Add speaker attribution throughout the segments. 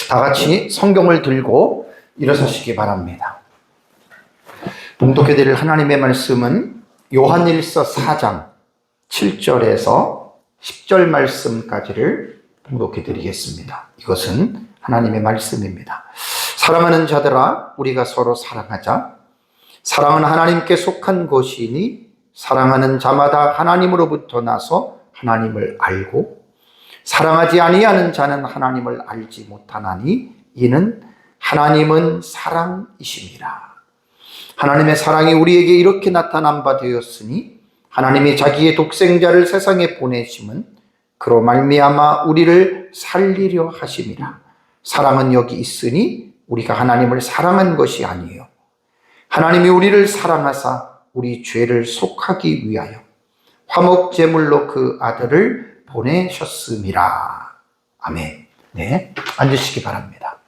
Speaker 1: 다 같이 성경을 들고 일어서시기 바랍니다. 봉독해 드릴 하나님의 말씀은 요한일서 4장 7절에서 10절 말씀까지를 봉독해 드리겠습니다. 이것은 하나님의 말씀입니다. 사랑하는 자들아, 우리가 서로 사랑하자. 사랑은 하나님께 속한 것이니 사랑하는 자마다 하나님으로부터 나서 하나님을 알고 사랑하지 아니하는 자는 하나님을 알지 못하나니 이는 하나님은 사랑이심이라. 하나님의 사랑이 우리에게 이렇게 나타난 바 되었으니 하나님이 자기의 독생자를 세상에 보내심은 그로 말미암아 우리를 살리려 하심이라. 사랑은 여기 있으니 우리가 하나님을 사랑한 것이 아니에요. 하나님이 우리를 사랑하사 우리 죄를 속하기 위하여 화목제물로 그 아들을 보내셨음이라. 아멘. 네, 앉으시기 바랍니다.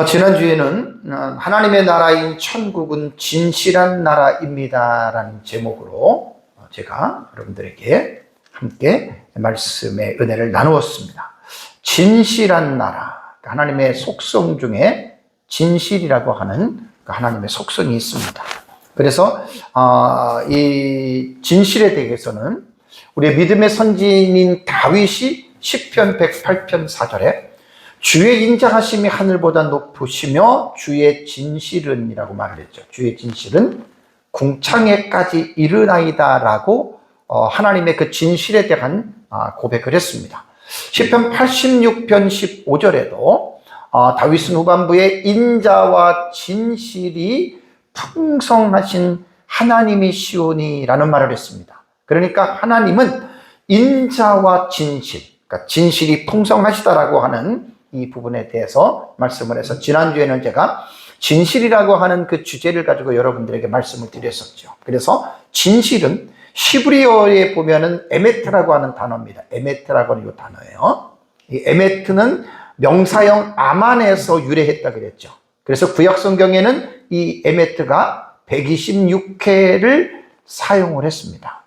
Speaker 1: 지난주에는 하나님의 나라인 천국은 진실한 나라입니다 라는 제목으로 제가 여러분들에게 함께 말씀의 은혜를 나누었습니다. 진실한 나라, 하나님의 속성 중에 진실이라고 하는 하나님의 속성이 있습니다. 그래서 이 진실에 대해서는 우리의 믿음의 선지인 다윗이 시편 108편 4절에 주의 인자하심이 하늘보다 높으시며 주의 진실은 이라고 말을 했죠. 주의 진실은 궁창에까지 이르나이다 라고 하나님의 그 진실에 대한 고백을 했습니다. 시편 86편 15절에도 다윗은 후반부에 인자와 진실이 풍성하신 하나님이시오니라는 말을 했습니다. 그러니까 하나님은 인자와 진실, 그러니까 진실이 풍성하시다라고 하는 이 부분에 대해서 말씀을 해서 지난주에는 제가 진실이라고 하는 그 주제를 가지고 여러분들에게 말씀을 드렸었죠. 그래서 진실은 히브리어에 보면은 에메트라고 하는 단어입니다. 에메트라고 하는 이 단어예요. 이 에메트는 명사형 아만에서 유래했다 그랬죠. 그래서 구약 성경에는 이 에메트가 126회를 사용을 했습니다.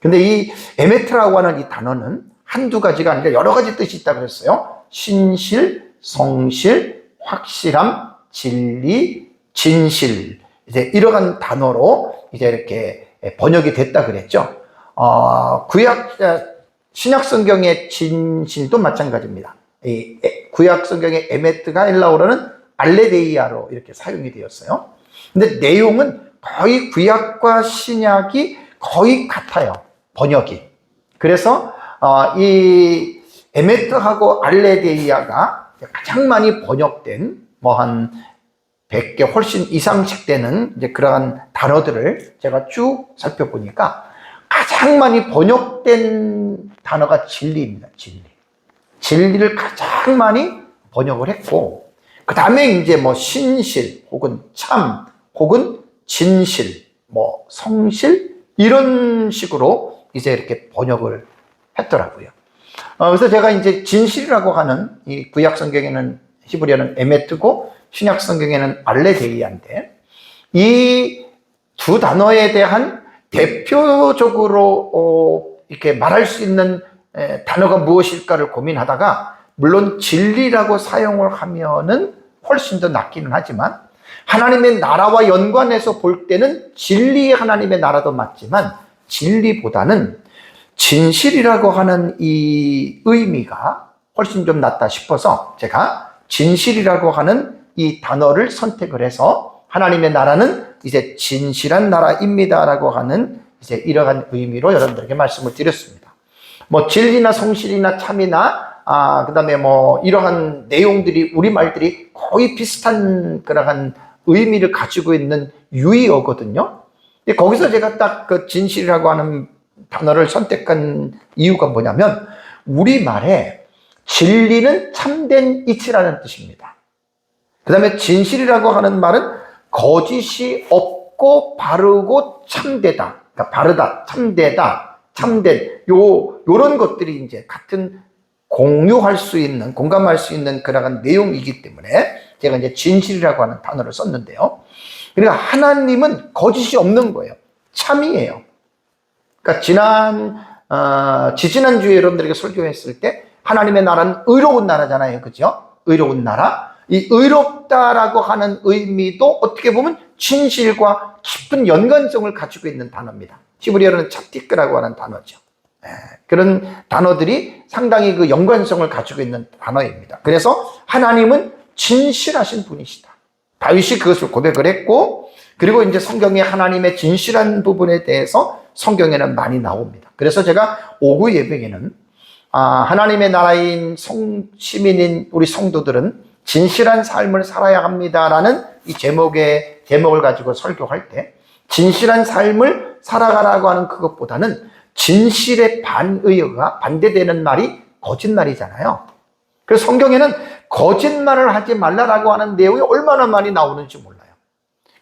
Speaker 1: 근데 이 에메트라고 하는 이 단어는 한두 가지가 아니라 여러 가지 뜻이 있다고 그랬어요. 신실, 성실, 확실함, 진리, 진실. 이제 이러한 단어로 이제 이렇게 번역이 됐다 그랬죠. 신약 성경의 진실도 마찬가지입니다. 이 구약 성경의 에메트가 헬라어로는 알레데이아로 이렇게 사용이 되었어요. 근데 내용은 거의 구약과 신약이 거의 같아요. 번역이. 그래서 이 에메트하고 알레데이아가 가장 많이 번역된 한 100개 훨씬 이상씩 되는 이제 그러한 단어들을 제가 쭉 살펴보니까 가장 많이 번역된 단어가 진리입니다. 진리. 진리를 가장 많이 번역을 했고, 그 다음에 이제 신실, 혹은 참, 혹은 진실, 성실, 이런 식으로 이제 이렇게 번역을 했더라고요. 그래서 제가 이제 진실이라고 하는 이 구약 성경에는 히브리어는 에메트고 신약 성경에는 알레데이아인데 이 두 단어에 대한 대표적으로 이렇게 말할 수 있는 단어가 무엇일까를 고민하다가 물론 진리라고 사용을 하면은 훨씬 더 낫기는 하지만 하나님의 나라와 연관해서 볼 때는 진리의 하나님의 나라도 맞지만 진리보다는 진실이라고 하는 이 의미가 훨씬 좀 낫다 싶어서 제가 진실이라고 하는 이 단어를 선택을 해서 하나님의 나라는 이제 진실한 나라입니다라고 하는 이제 이러한 의미로 여러분들에게 말씀을 드렸습니다. 진리나 성실이나 참이나 그다음에 이러한 내용들이 우리말들이 거의 비슷한 그러한 의미를 가지고 있는 유의어거든요. 근데 거기서 제가 딱 그 진실이라고 하는 단어를 선택한 이유가 뭐냐면 우리말에 진리는 참된 이치라는 뜻입니다. 그 다음에 진실이라고 하는 말은 거짓이 없고 바르고 참되다. 그러니까 바르다, 참되다, 참된 요런 것들이 이제 같은 공유할 수 있는, 공감할 수 있는 그러한 내용이기 때문에 제가 이제 진실이라고 하는 단어를 썼는데요. 그러니까 하나님은 거짓이 없는 거예요. 참이에요. 그러니까 지난주에 여러분들에게 설교했을 때 하나님의 나라는 의로운 나라잖아요. 그죠? 의로운 나라. 이 의롭다라고 하는 의미도 어떻게 보면 진실과 깊은 연관성을 가지고 있는 단어입니다. 히브리어로는 차티크라고 하는 단어죠. 그런 단어들이 상당히 그 연관성을 가지고 있는 단어입니다. 그래서 하나님은 진실하신 분이시다. 다윗이 그것을 고백을 했고, 그리고 이제 성경에 하나님의 진실한 부분에 대해서 성경에는 많이 나옵니다. 그래서 제가 오후 예배에는 하나님의 나라인 시민인 우리 성도들은 진실한 삶을 살아야 합니다라는 이 제목을 가지고 설교할 때, 진실한 삶을 살아가라고 하는 그것보다는 진실의 반대되는 말이 거짓말이잖아요. 그래서 성경에는 거짓말을 하지 말라라고 하는 내용이 얼마나 많이 나오는지 몰라요.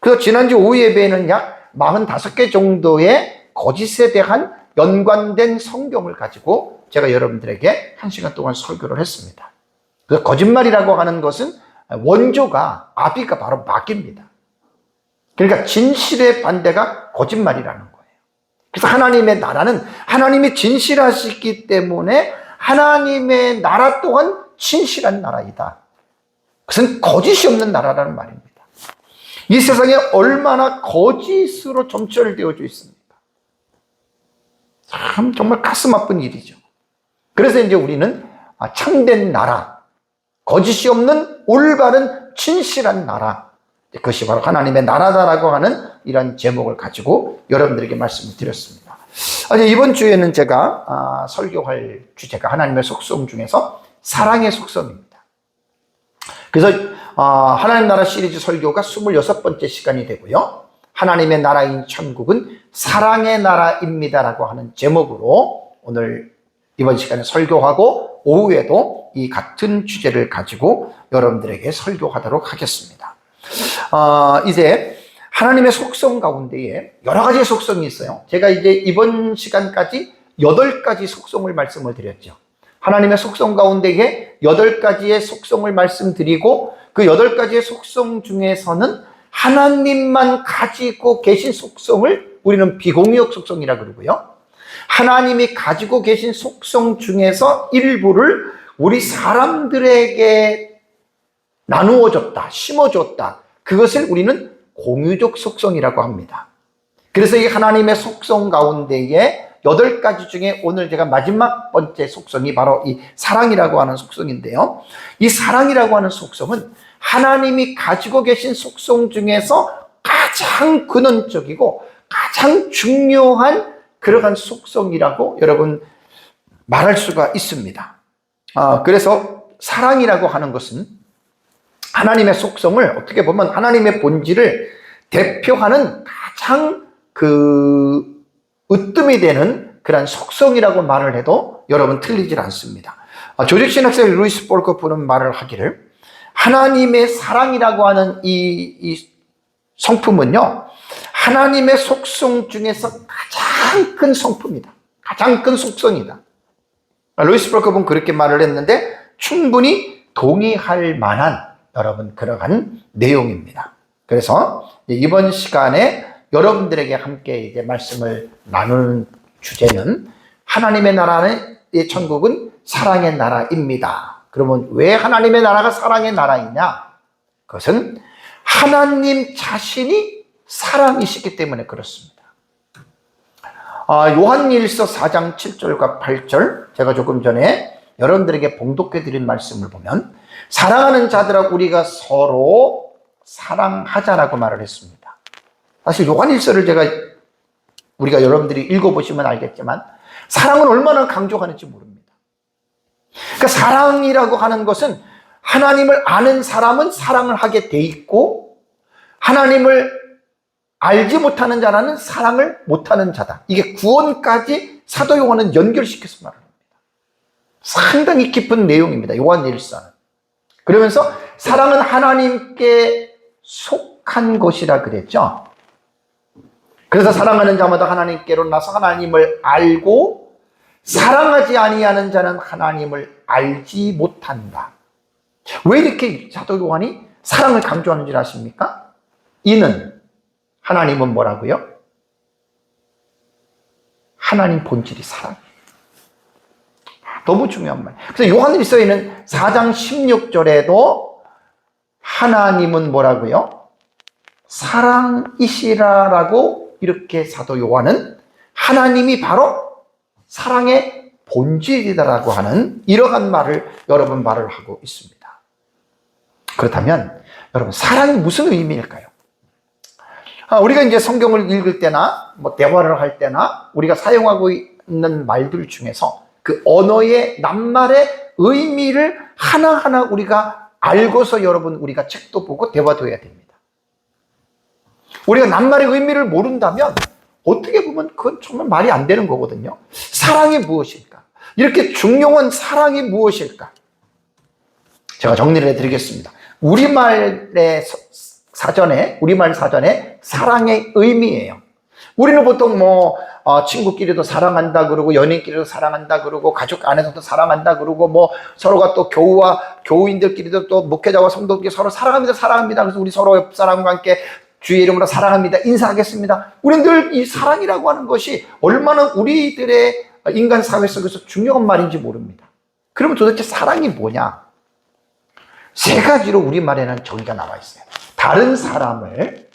Speaker 1: 그래서 지난주 오후 예배에는 약 45개 정도의 거짓에 대한 연관된 성경을 가지고 제가 여러분들에게 1시간 동안 설교를 했습니다. 그 거짓말이라고 하는 것은 원조가 아비가 바로 마귀입니다. 그러니까 진실의 반대가 거짓말이라는 거예요. 그래서 하나님의 나라는 하나님이 진실하시기 때문에 하나님의 나라 또한 진실한 나라이다. 그것은 거짓이 없는 나라라는 말입니다. 이 세상에 얼마나 거짓으로 점철되어져 있습니까? 참 정말 가슴 아픈 일이죠. 그래서 이제 우리는 참된 나라, 거짓이 없는 올바른 진실한 나라, 그것이 바로 하나님의 나라다라고 하는 이런 제목을 가지고 여러분들에게 말씀을 드렸습니다. 이번 주에는 제가 설교할 주제가 하나님의 속성 중에서 사랑의 속성입니다. 그래서 하나님 나라 시리즈 설교가 26번째 시간이 되고요. 하나님의 나라인 천국은 사랑의 나라입니다라고 하는 제목으로 오늘 이번 시간에 설교하고 오후에도 이 같은 주제를 가지고 여러분들에게 설교하도록 하겠습니다. 이제 하나님의 속성 가운데에 여러 가지의 속성이 있어요. 제가 이제 이번 시간까지 8가지 속성을 말씀을 드렸죠. 하나님의 속성 가운데에 8가지의 속성을 말씀드리고 그 8가지의 속성 중에서는 하나님만 가지고 계신 속성을 우리는 비공유적 속성이라고 그러고요. 하나님이 가지고 계신 속성 중에서 일부를 우리 사람들에게 나누어줬다, 심어줬다. 그것을 우리는 공유적 속성이라고 합니다. 그래서 이 하나님의 속성 가운데에 8가지 중에 오늘 제가 마지막 번째 속성이 바로 이 사랑이라고 하는 속성인데요. 이 사랑이라고 하는 속성은 하나님이 가지고 계신 속성 중에서 가장 근원적이고 가장 중요한 그러한 속성이라고 여러분 말할 수가 있습니다. 그래서 사랑이라고 하는 것은 하나님의 속성을 어떻게 보면 하나님의 본질을 대표하는 가장 으뜸이 되는 그런 속성이라고 말을 해도 여러분 틀리질 않습니다. 조직신학생 루이스 볼커프는 말을 하기를 하나님의 사랑이라고 하는 이 성품은요, 하나님의 속성 중에서 가장 큰 성품이다. 가장 큰 속성이다. 루이스 볼커프는 그렇게 말을 했는데 충분히 동의할 만한 여러분 그러한 내용입니다. 그래서 이번 시간에 여러분들에게 함께 이제 말씀을 나누는 주제는 하나님의 나라의 천국은 사랑의 나라입니다. 그러면 왜 하나님의 나라가 사랑의 나라이냐? 그것은 하나님 자신이 사랑이시기 때문에 그렇습니다. 요한일서 4장 7절과 8절 제가 조금 전에 여러분들에게 봉독해 드린 말씀을 보면 사랑하는 자들아 우리가 서로 사랑하자라고 말을 했습니다. 사실 요한일서를 우리가 여러분들이 읽어보시면 알겠지만 사랑은 얼마나 강조하는지 모릅니다. 그러니까 사랑이라고 하는 것은 하나님을 아는 사람은 사랑을 하게 돼 있고 하나님을 알지 못하는 자라는 사랑을 못하는 자다. 이게 구원까지 사도 요한은 연결시켜서 말합니다. 상당히 깊은 내용입니다. 요한일서는. 그러면서 사랑은 하나님께 속한 것이라 그랬죠. 그래서 사랑하는 자마다 하나님께로 나서 하나님을 알고 사랑하지 아니하는 자는 하나님을 알지 못한다. 왜 이렇게 사도 요한이 사랑을 강조하는지 아십니까? 이는 하나님은 뭐라고요? 하나님 본질이 사랑이에요. 너무 중요한 말. 그래서 요한일서에는 4장 16절에도 하나님은 뭐라고요? 사랑이시라라고 이렇게 사도 요한은 하나님이 바로 사랑의 본질이다라고 하는 이러한 말을 여러분 말을 하고 있습니다. 그렇다면 여러분 사랑이 무슨 의미일까요? 우리가 이제 성경을 읽을 때나 뭐 대화를 할 때나 우리가 사용하고 있는 말들 중에서 그 언어의 낱말의 의미를 하나하나 우리가 알고서 여러분 우리가 책도 보고 대화도 해야 됩니다. 우리가 낱말의 의미를 모른다면 어떻게 보면 그건 정말 말이 안 되는 거거든요. 사랑이 무엇일까? 이렇게 중요한 사랑이 무엇일까? 제가 정리를 해드리겠습니다. 우리말 사전에 사랑의 의미예요. 우리는 보통 친구끼리도 사랑한다 그러고 연인끼리도 사랑한다 그러고 가족 안에서도 사랑한다 그러고 서로가 또 교우인들끼리도 또 목회자와 성도끼리 서로 사랑합니다. 그래서 우리 서로 옆 사람과 함께 주의 이름으로 사랑합니다. 인사하겠습니다. 우리는 늘 이 사랑이라고 하는 것이 얼마나 우리들의 인간 사회 속에서 중요한 말인지 모릅니다. 그러면 도대체 사랑이 뭐냐? 세 가지로 우리말에는 정의가 나와 있어요. 다른 사람을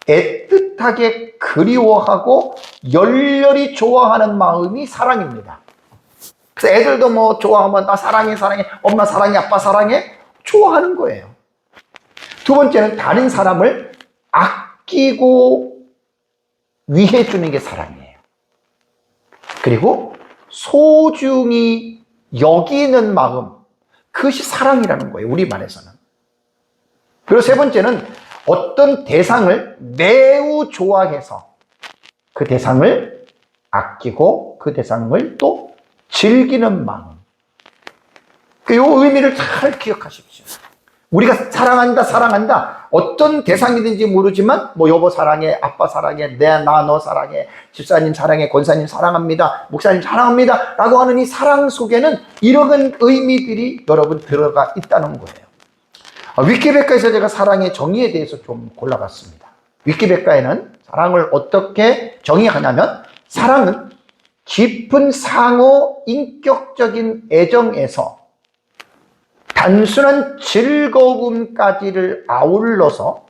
Speaker 1: 애틋하게 그리워하고 열렬히 좋아하는 마음이 사랑입니다. 그래서 애들도 좋아하면 나 사랑해, 엄마 사랑해, 아빠 사랑해 좋아하는 거예요. 두 번째는 다른 사람을 아끼고 위해주는 게 사랑이에요. 그리고 소중히 여기는 마음, 그것이 사랑이라는 거예요, 우리말에서는. 그리고 세 번째는 어떤 대상을 매우 좋아해서 그 대상을 아끼고 그 대상을 또 즐기는 마음. 이 의미를 잘 기억하십시오. 우리가 사랑한다. 어떤 대상이든지 모르지만 여보 사랑해, 아빠 사랑해, 나 너 사랑해, 집사님 사랑해, 권사님 사랑합니다, 목사님 사랑합니다 라고 하는 이 사랑 속에는 이런 의미들이 여러분 들어가 있다는 거예요. 위키백과에서 제가 사랑의 정의에 대해서 좀 골라봤습니다. 위키백과에는 사랑을 어떻게 정의하냐면 사랑은 깊은 상호 인격적인 애정에서 단순한 즐거움까지를 아울러서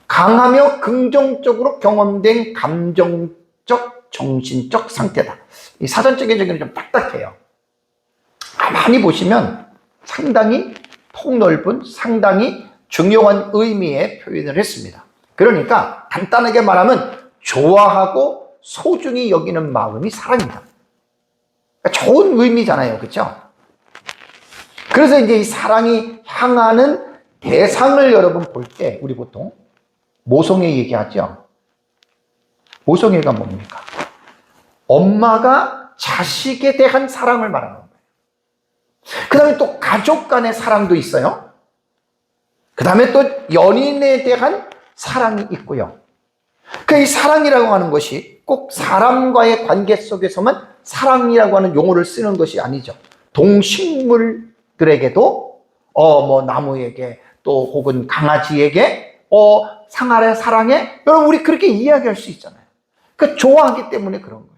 Speaker 1: 강하며 긍정적으로 경험된 감정적, 정신적 상태다. 이 사전적인 정의는 좀 딱딱해요. 가만히 보시면 상당히 폭넓은, 상당히 중요한 의미의 표현을 했습니다. 그러니까 간단하게 말하면 좋아하고 소중히 여기는 마음이 사랑이다. 그러니까 좋은 의미잖아요. 그렇죠? 그래서 이제 이 사랑이 향하는 대상을 여러분 볼 때 우리 보통 모성애 얘기하죠. 모성애가 뭡니까? 엄마가 자식에 대한 사랑을 말하는 거예요. 그 다음에 또 가족 간의 사랑도 있어요. 그 다음에 또 연인에 대한 사랑이 있고요. 이 사랑이라고 하는 것이 꼭 사람과의 관계 속에서만 사랑이라고 하는 용어를 쓰는 것이 아니죠. 동식물들에게도 나무에게 또 혹은 강아지에게 상아래 사랑해? 여러분 우리 그렇게 이야기할 수 있잖아요. 좋아하기 때문에 그런 거예요.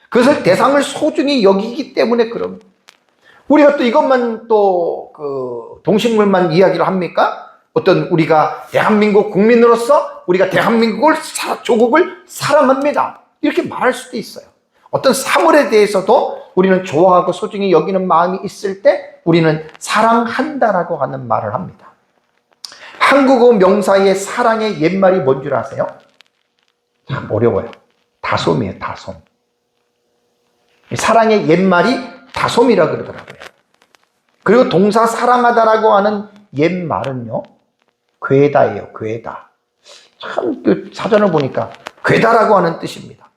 Speaker 1: 그것을 대상을 소중히 여기기 때문에 그런 거예요. 우리가 또 이것만 또 동식물만 이야기를 합니까? 어떤 우리가 대한민국 국민으로서 우리가 대한민국을 조국을 사랑합니다. 이렇게 말할 수도 있어요. 어떤 사물에 대해서도 우리는 좋아하고 소중히 여기는 마음이 있을 때 우리는 사랑한다라고 하는 말을 합니다. 한국어 명사의 사랑의 옛말이 뭔 줄 아세요? 참 어려워요. 다솜이에요, 다솜. 사랑의 옛말이 다솜이라 그러더라고요. 그리고 동사 사랑하다라고 하는 옛말은요, 괴다예요, 괴다. 참 사전을 보니까 괴다라고 하는 뜻입니다.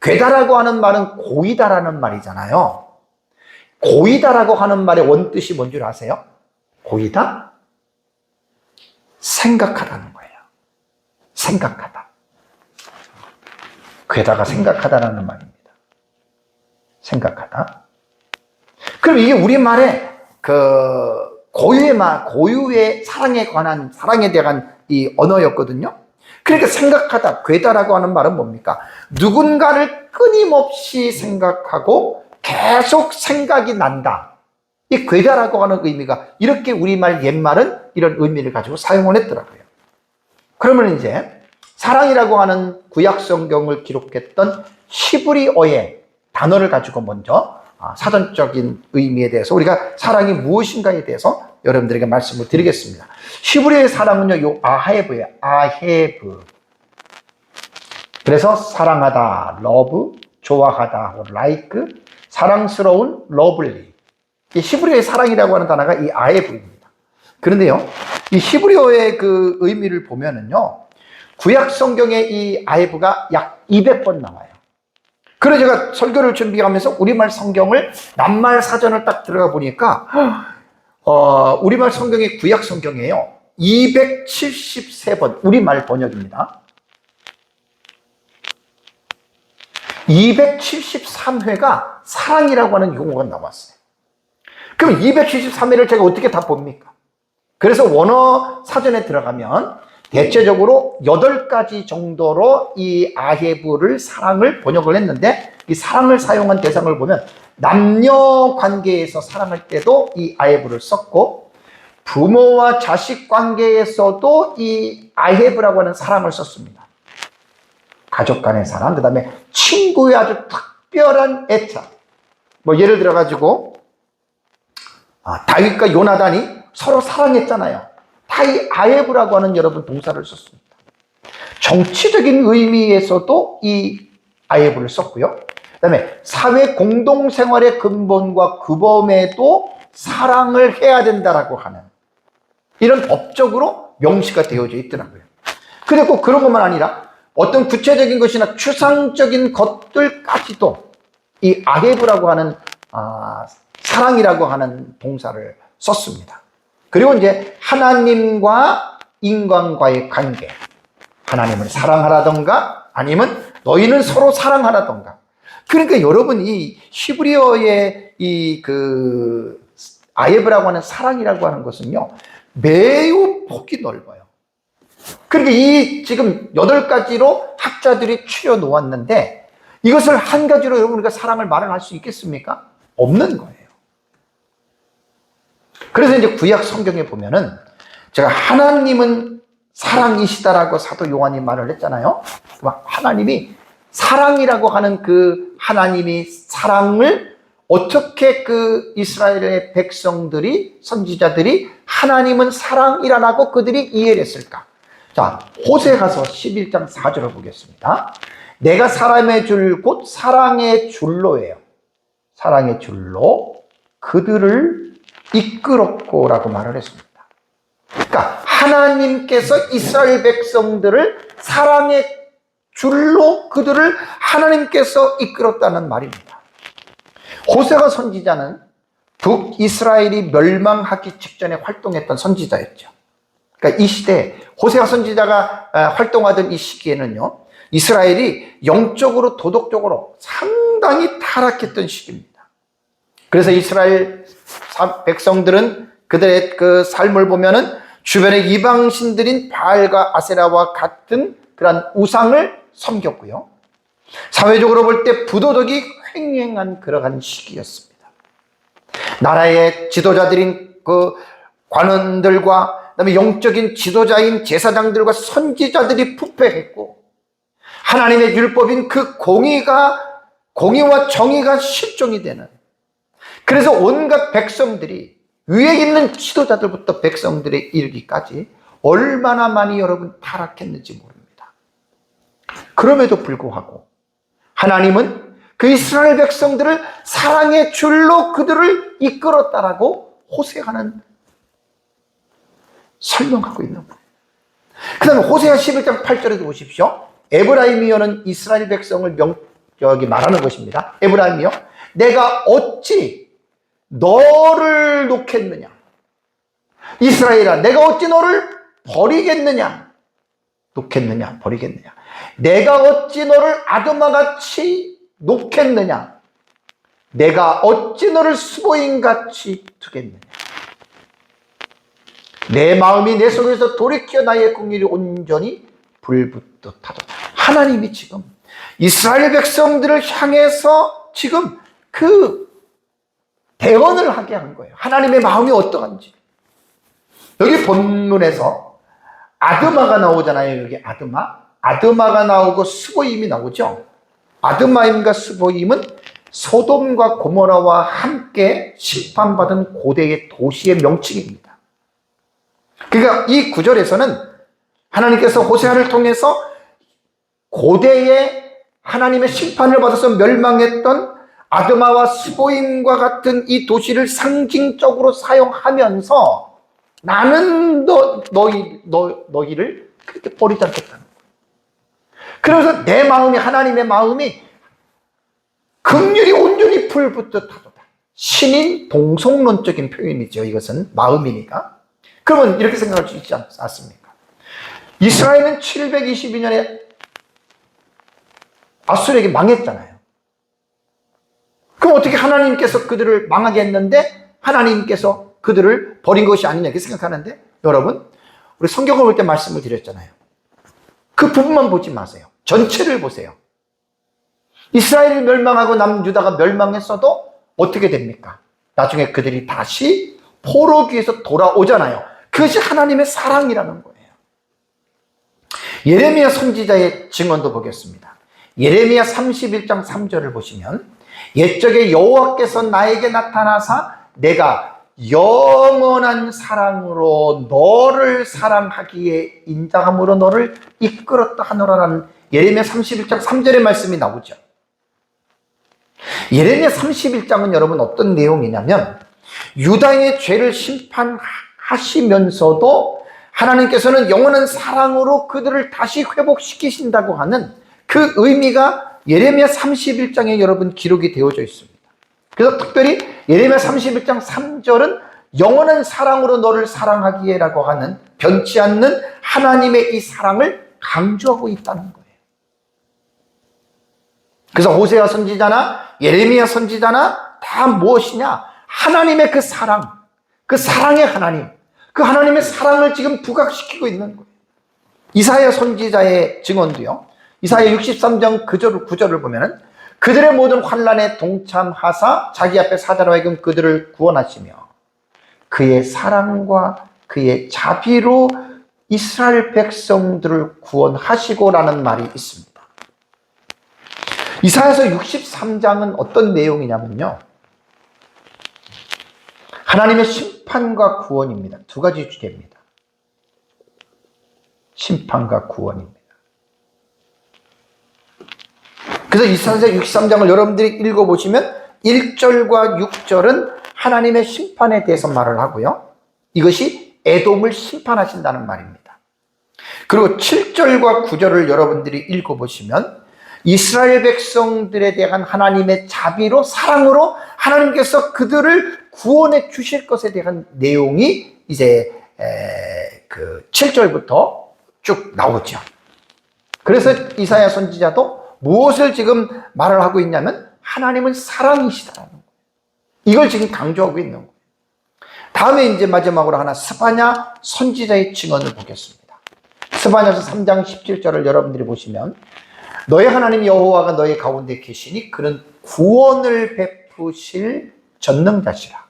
Speaker 1: 괴다라고 하는 말은 고이다라는 말이잖아요. 고이다라고 하는 말의 원뜻이 뭔 줄 아세요? 고이다? 생각하다는 거예요. 생각하다. 괴다가 생각하다라는 말입니다. 생각하다. 그럼 이게 우리말의 고유의 사랑에 대한 이 언어였거든요. 그러니까 생각하다, 괴다라고 하는 말은 뭡니까? 누군가를 끊임없이 생각하고 계속 생각이 난다. 이 괴다라고 하는 의미가 이렇게 우리말 옛말은 이런 의미를 가지고 사용을 했더라고요. 그러면 이제 사랑이라고 하는 구약 성경을 기록했던 히브리어의 단어를 가지고 먼저 사전적인 의미에 대해서 우리가 사랑이 무엇인가에 대해서 여러분들에게 말씀을 드리겠습니다. 히브리어의 사랑은요, 요 아헤브예요. 아헤브. 그래서 사랑하다, love, 좋아하다, like, 사랑스러운, lovely. 이 히브리어의 사랑이라고 하는 단어가 이 아헤브입니다. 그런데요, 이 히브리어의 그 의미를 보면은요, 구약 성경에 이 아헤브가 약 200번 나와요. 그래서 제가 설교를 준비하면서 우리말 성경을 낱말 사전을 딱 들어가 보니까 우리말 성경이 구약 성경이에요. 273번 우리말 번역입니다. 273회가 사랑이라고 하는 용어가 나왔어요. 그럼 273회를 제가 어떻게 다 봅니까? 그래서 원어 사전에 들어가면 대체적으로 8가지 정도로 이 아헤브를 사랑을 번역을 했는데, 이 사랑을 사용한 대상을 보면 남녀 관계에서 사랑할 때도 이 아헤브를 썼고, 부모와 자식 관계에서도 이 아헤브라고 하는 사랑을 썼습니다. 가족 간의 사랑, 그 다음에 친구의 아주 특별한 애착. 뭐 예를 들어 가지고 다윗과 요나단이 서로 사랑했잖아요. 이 아헤브라고 하는 여러분 동사를 썼습니다. 정치적인 의미에서도 이 아헤브를 썼고요. 그 다음에 사회 공동생활의 근본과 규범에도 사랑을 해야 된다라고 하는 이런 법적으로 명시가 되어져 있더라고요. 근데 꼭 그런 것만 아니라 어떤 구체적인 것이나 추상적인 것들까지도 이 아헤브라고 하는 사랑이라고 하는 동사를 썼습니다. 그리고 이제 하나님과 인간과의 관계, 하나님을 사랑하라던가 아니면 너희는 서로 사랑하라던가. 그러니까 여러분 이 히브리어의 이 아헤브라고 하는 사랑이라고 하는 것은요, 매우 폭이 넓어요. 그러니까 이 지금 8가지로 학자들이 추려 놓았는데 이것을 한 가지로 여러분 우리가 사랑을 말할 수 있겠습니까? 없는 거예요. 그래서 이제 구약 성경에 보면은 제가 하나님은 사랑이시다라고 사도 요한이 말을 했잖아요. 하나님이 사랑이라고 하는 그 하나님이 사랑을 어떻게 그 이스라엘의 백성들이, 선지자들이 하나님은 사랑이라고 그들이 이해를 했을까? 자, 호세 가서 11장 4절을 보겠습니다. 내가 사람의 줄 곧 사랑의 줄로예요. 사랑의 줄로 그들을 이끌었고라고 말을 했습니다. 그러니까 하나님께서 이스라엘 백성들을 사랑의 줄로 그들을 하나님께서 이끌었다는 말입니다. 호세아 선지자는 북이스라엘이 멸망하기 직전에 활동했던 선지자였죠. 그러니까 이 시대에 호세아 선지자가 활동하던 이 시기에는요, 이스라엘이 영적으로 도덕적으로 상당히 타락했던 시기입니다. 그래서 이스라엘 백성들은 그들의 그 삶을 보면은 주변의 이방신들인 바알과 아세라와 같은 그런 우상을 섬겼고요. 사회적으로 볼 때 부도덕이 횡행한 그러한 시기였습니다. 나라의 지도자들인 그 관원들과 그다음에 영적인 지도자인 제사장들과 선지자들이 부패했고, 하나님의 율법인 그 공의와 정의가 실종이 되는, 그래서 온갖 백성들이 위에 있는 지도자들부터 백성들에 이르기까지 얼마나 많이 여러분 타락했는지 모릅니다. 그럼에도 불구하고 하나님은 그 이스라엘 백성들을 사랑의 줄로 그들을 이끌었다라고 호세아는 설명하고 있는 거예요. 그 다음에 호세아 11장 8절에도 보십시오. 에브라임이여는 이스라엘 백성을 말하는 것입니다. 에브라임이여, 내가 어찌 너를 놓겠느냐? 이스라엘아, 내가 어찌 너를 버리겠느냐? 놓겠느냐, 버리겠느냐? 내가 어찌 너를 아드마같이 놓겠느냐? 내가 어찌 너를 수보인같이 두겠느냐? 내 마음이 내 속에서 돌이켜 나의 공의를 온전히 불붙듯 하도다. 하나님이 지금 이스라엘 백성들을 향해서 지금 그 대언을 하게 한 거예요. 하나님의 마음이 어떠한지. 여기 본문에서 아드마가 나오잖아요. 여기 아드마가 나오고 스보임이 나오죠. 아드마임과 스보임은 소돔과 고모라와 함께 심판받은 고대의 도시의 명칭입니다. 그러니까 이 구절에서는 하나님께서 호세아를 통해서 고대의 하나님의 심판을 받아서 멸망했던 아드마와 스보임과 같은 이 도시를 상징적으로 사용하면서 나는 너희를 그렇게 버리지 않겠다는 거예요. 그래서 내 마음이, 하나님의 마음이 긍휼히 온전히 풀붙듯 하도다. 신인 동성론적인 표현이죠. 이것은 마음이니까. 그러면 이렇게 생각할 수 있지 않습니까? 이스라엘은 722년에 아수르에게 망했잖아요. 그럼 어떻게 하나님께서 그들을 망하게 했는데 하나님께서 그들을 버린 것이 아니냐 이렇게 생각하는데, 여러분 우리 성경을 볼 때 말씀을 드렸잖아요. 그 부분만 보지 마세요. 전체를 보세요. 이스라엘이 멸망하고 남유다가 멸망했어도 어떻게 됩니까? 나중에 그들이 다시 포로기에서 돌아오잖아요. 그것이 하나님의 사랑이라는 거예요. 예레미야 선지자의 증언도 보겠습니다. 예레미야 31장 3절을 보시면, 옛적에 여호와께서 나에게 나타나사 내가 영원한 사랑으로 너를 사랑하기에 인자함으로 너를 이끌었다 하노라라는 예레미야 31장 3절의 말씀이 나오죠. 예레미야 31장은 여러분 어떤 내용이냐면, 유다의 죄를 심판하시면서도 하나님께서는 영원한 사랑으로 그들을 다시 회복시키신다고 하는 그 의미가 예레미야 31장에 여러분 기록이 되어져 있습니다. 그래서 특별히 예레미야 31장 3절은 영원한 사랑으로 너를 사랑하기에 라고 하는 변치 않는 하나님의 이 사랑을 강조하고 있다는 거예요. 그래서 호세아 선지자나 예레미야 선지자나 다 무엇이냐? 하나님의 그 사랑, 그 사랑의 하나님, 그 하나님의 사랑을 지금 부각시키고 있는 거예요. 이사야 선지자의 증언도요. 이사야 63장 9절을 보면은 그들의 모든 환난에 동참하사 자기 앞에 사자로 하여금 그들을 구원하시며 그의 사랑과 그의 자비로 이스라엘 백성들을 구원하시고라는 말이 있습니다. 이사야서 63장은 어떤 내용이냐면요, 하나님의 심판과 구원입니다. 두 가지 주제입니다. 심판과 구원입니다. 그래서 이사야 63장을 여러분들이 읽어보시면 1절과 6절은 하나님의 심판에 대해서 말을 하고요, 이것이 에돔을 심판하신다는 말입니다. 그리고 7절과 9절을 여러분들이 읽어보시면 이스라엘 백성들에 대한 하나님의 자비로, 사랑으로 하나님께서 그들을 구원해 주실 것에 대한 내용이 이제 그 7절부터 쭉 나오죠. 그래서 이사야 선지자도 무엇을 지금 말을 하고 있냐면 하나님은 사랑이시다라는 거예요. 이걸 지금 강조하고 있는 거예요. 다음에 이제 마지막으로 하나 스바냐 선지자의 증언을 보겠습니다. 스바냐서 3장 17절을 여러분들이 보시면, 너의 하나님 여호와가 너의 가운데 계시니 그는 구원을 베푸실 전능자시라.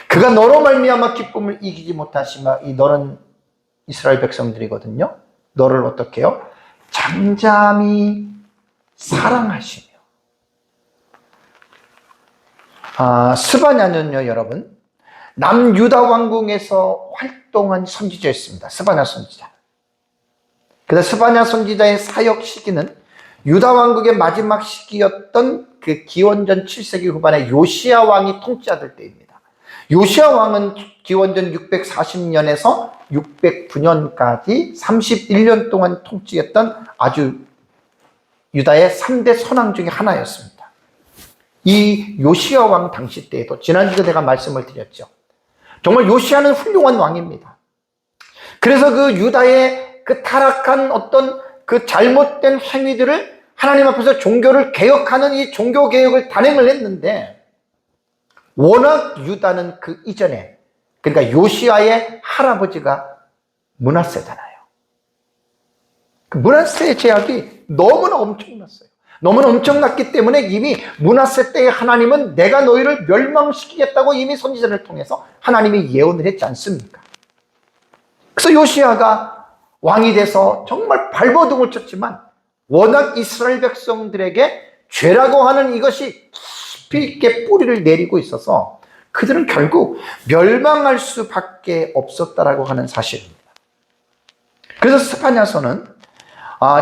Speaker 1: 그가 너로 말미암아 기쁨을 이기지 못하시마. 이 너는 이스라엘 백성들이거든요. 너를 어떻게 해요? 잠잠히 사랑하시며. 스바냐는요, 여러분 남유다 왕궁에서 활동한 선지자였습니다. 스바냐 선지자. 그래서 스바냐 선지자의 사역 시기는 유다 왕국의 마지막 시기였던 그 기원전 7세기 후반에 요시야 왕이 통치하던 때입니다. 요시야 왕은 기원전 640년에서 609년까지 31년 동안 통치했던 아주 유다의 3대 선왕 중에 하나였습니다. 이 요시야 왕 당시 때에도 지난주에 제가 말씀을 드렸죠. 정말 요시야는 훌륭한 왕입니다. 그래서 그 유다의 그 타락한 어떤 그 잘못된 행위들을 하나님 앞에서 종교를 개혁하는 이 종교 개혁을 단행을 했는데, 워낙 유다는 그 이전에, 그러니까 요시야의 할아버지가 므낫세잖아요. 그 므낫세의 죄악이 너무나 엄청났어요. 너무나 엄청났기 때문에 이미 므낫세 때에 하나님은 내가 너희를 멸망시키겠다고 이미 선지자를 통해서 하나님이 예언을 했지 않습니까? 그래서 요시야가 왕이 돼서 정말 발버둥을 쳤지만 워낙 이스라엘 백성들에게 죄라고 하는 이것이 깊이 있게 뿌리를 내리고 있어서 그들은 결국 멸망할 수밖에 없었다라고 하는 사실입니다. 그래서 스파냐서는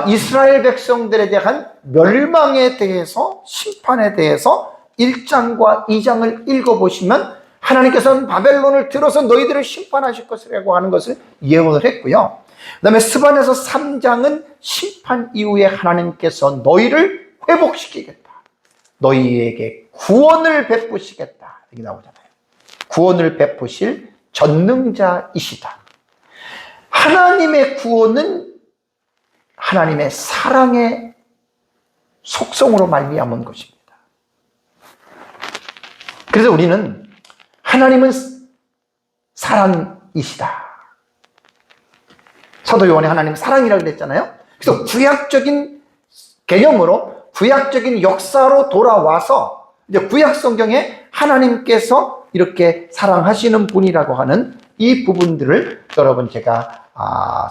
Speaker 1: 이스라엘 백성들에 대한 멸망에 대해서, 심판에 대해서 1장과 2장을 읽어보시면 하나님께서는 바벨론을 들어서 너희들을 심판하실 것이라고 하는 것을 예언을 했고요. 그 다음에 스바냐서 3장은 심판 이후에 하나님께서 너희를 회복시키겠다, 너희에게 구원을 베푸시겠다 이렇게 나오잖아요. 구원을 베푸실 전능자이시다. 하나님의 구원은 하나님의 사랑의 속성으로 말미암은 것입니다. 그래서 우리는 하나님은 사랑이시다. 사도 요한이 하나님 사랑이라고 그랬잖아요. 그래서 구약적인 개념으로, 구약적인 역사로 돌아와서 이제 구약 성경에 하나님께서 이렇게 사랑하시는 분이라고 하는 이 부분들을 여러분 제가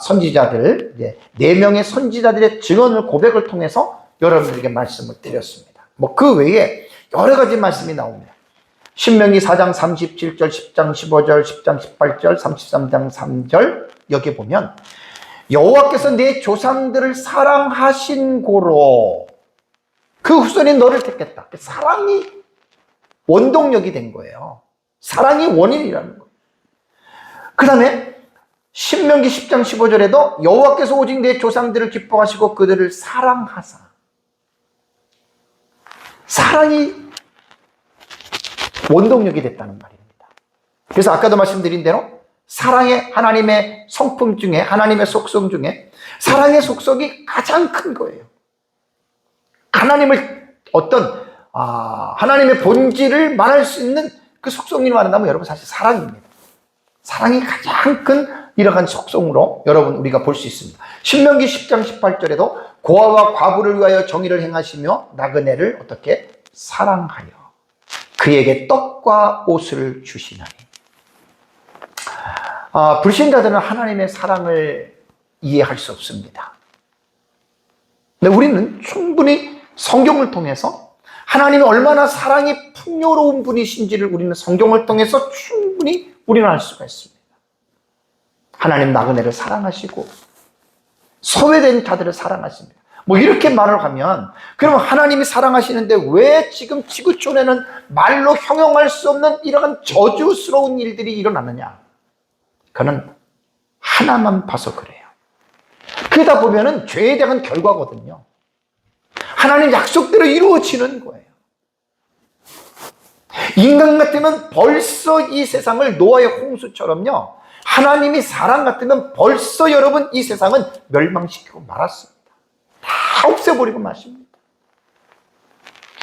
Speaker 1: 선지자들, 4명의 선지자들의 증언을, 고백을 통해서 여러분들에게 말씀을 드렸습니다. 뭐 그 외에 여러 가지 말씀이 나옵니다. 신명기 4장 37절, 10장 15절, 10장 18절, 33장 3절 여기 보면 여호와께서 내 조상들을 사랑하신 고로 그 후손인 너를 택했다. 사랑이 원동력이 된 거예요. 사랑이 원인이라는 거예요. 그 다음에 신명기 10장 15절에도 여호와께서 오직 내 조상들을 기뻐하시고 그들을 사랑하사. 사랑이 원동력이 됐다는 말입니다. 그래서 아까도 말씀드린 대로 사랑의 하나님의 성품 중에, 하나님의 속성 중에 사랑의 속성이 가장 큰 거예요. 하나님을 하나님의 본질을 말할 수 있는 그 속성이 말한다면 여러분 사실 사랑입니다. 사랑이 가장 큰 이러한 속성으로 여러분 우리가 볼 수 있습니다. 신명기 10장 18절에도 고아와 과부를 위하여 정의를 행하시며 나그네를 어떻게 사랑하여 그에게 떡과 옷을 주시나니. 불신자들은 하나님의 사랑을 이해할 수 없습니다. 근데 우리는 충분히 성경을 통해서 하나님이 얼마나 사랑이 풍요로운 분이신지를 우리는 성경을 통해서 충분히 우리는 알 수가 있습니다. 하나님 나그네를 사랑하시고 소외된 자들을 사랑하십니다. 뭐 이렇게 말을 하면 그러면 하나님이 사랑하시는데 왜 지금 지구촌에는 말로 형용할 수 없는 이러한 저주스러운 일들이 일어나느냐? 그는 하나만 봐서 그래요. 그러다 보면은 죄에 대한 결과거든요. 하나님 약속대로 이루어지는 거예요. 인간 같으면 벌써 이 세상을 노아의 홍수처럼요, 하나님이 사랑 같으면 벌써 여러분 이 세상은 멸망시키고 말았습니다. 다 없애버리고 마십니다.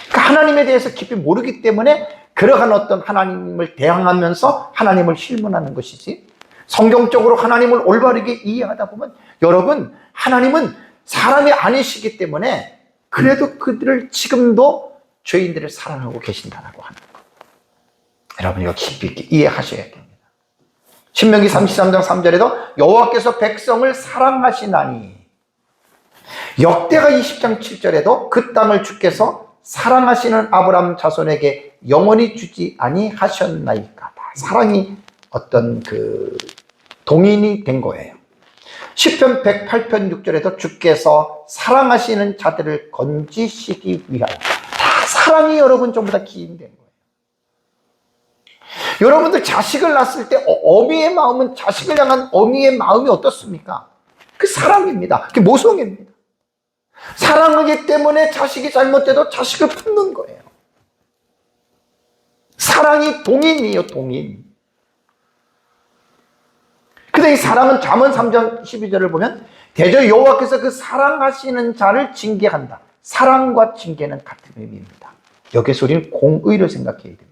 Speaker 1: 그러니까 하나님에 대해서 깊이 모르기 때문에 그러한 어떤 하나님을 대항하면서 하나님을 실문하는 것이지, 성경적으로 하나님을 올바르게 이해하다 보면 여러분 하나님은 사람이 아니시기 때문에 그래도 그들을 지금도 죄인들을 사랑하고 계신다라고 하는 것. 여러분 이거 깊이 있게 이해하셔야 됩니다. 신명기 33장 3절에도 여호와께서 백성을 사랑하시나니, 역대하 20장 7절에도 그 땅을 주께서 사랑하시는 아브라함 자손에게 영원히 주지 아니하셨나이까. 사랑이 어떤 동인이 된 거예요. 시편 108편 6절에도 주께서 사랑하시는 자들을 건지시기 위하여. 다 사랑이 여러분 전부 다 기인된 거예요. 여러분들 자식을 낳았을 때 어미의 마음은, 자식을 향한 어미의 마음이 어떻습니까? 그 사랑입니다. 그 모성입니다. 사랑하기 때문에 자식이 잘못돼도 자식을 품는 거예요. 사랑이 동인이에요, 동인. 근데 이 사랑은 잠언 3장 12절을 보면 대저 여호와께서 그 사랑하시는 자를 징계한다. 사랑과 징계는 같은 의미입니다. 여기서 우리는 공의를 생각해야 됩니다.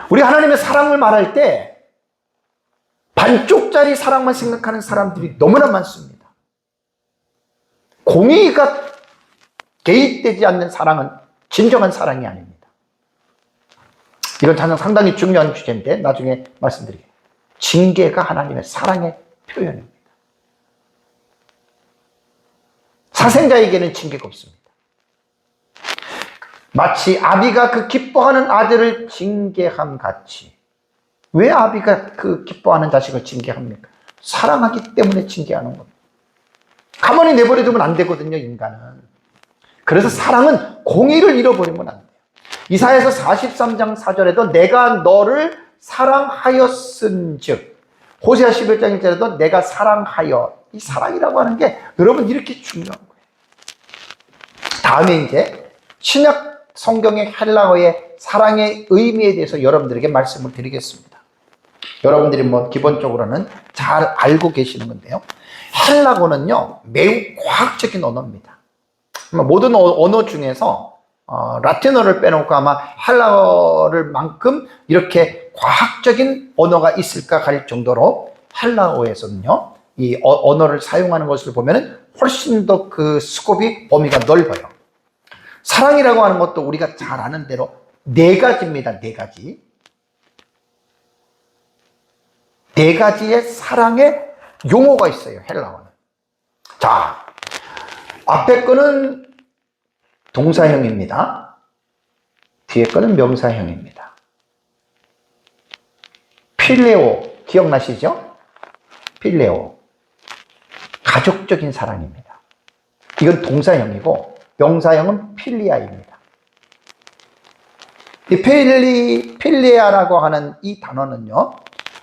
Speaker 1: 우리 하나님의 사랑을 말할 때 반쪽짜리 사랑만 생각하는 사람들이 너무나 많습니다. 공의가 개입되지 않는 사랑은 진정한 사랑이 아닙니다. 이건 상당히 중요한 주제인데 나중에 말씀드릴게요. 징계가 하나님의 사랑의 표현입니다. 사생자에게는 징계가 없습니다. 마치 아비가 그 기뻐하는 아들을 징계함 같이. 왜 아비가 그 기뻐하는 자식을 징계합니까? 사랑하기 때문에 징계하는 겁니다. 가만히 내버려두면 안 되거든요, 인간은. 그래서 사랑은 공의를 잃어버리면 안 돼요. 이사야서 43장 4절에도 내가 너를 사랑하였은즉, 호세아 11장 1절에도 내가 사랑하여. 이 사랑이라고 하는 게 여러분 이렇게 중요한 거예요. 다음에 이제 신약 성경의 헬라어의 사랑의 의미에 대해서 여러분들에게 말씀을 드리겠습니다. 여러분들이 뭐 기본적으로는 잘 알고 계시는 건데요. 헬라어는요, 매우 과학적인 언어입니다. 모든 언어 중에서 라틴어를 빼놓고 아마 헬라어를 만큼 이렇게 과학적인 언어가 있을까 할 정도로 헬라어에서는요, 이 언어를 사용하는 것을 보면 훨씬 더 그 스콥이 범위가 넓어요. 사랑이라고 하는 것도 우리가 잘 아는 대로 네 가지입니다. 네 가지. 네 가지의 사랑의 용어가 있어요, 헬라어는. 자, 앞에 거는 동사형입니다. 뒤에 거는 명사형입니다. 필레오, 기억나시죠? 필레오. 가족적인 사랑입니다. 이건 동사형이고, 명사형은 필리아입니다. 이 필리아라고 하는 이 단어는요,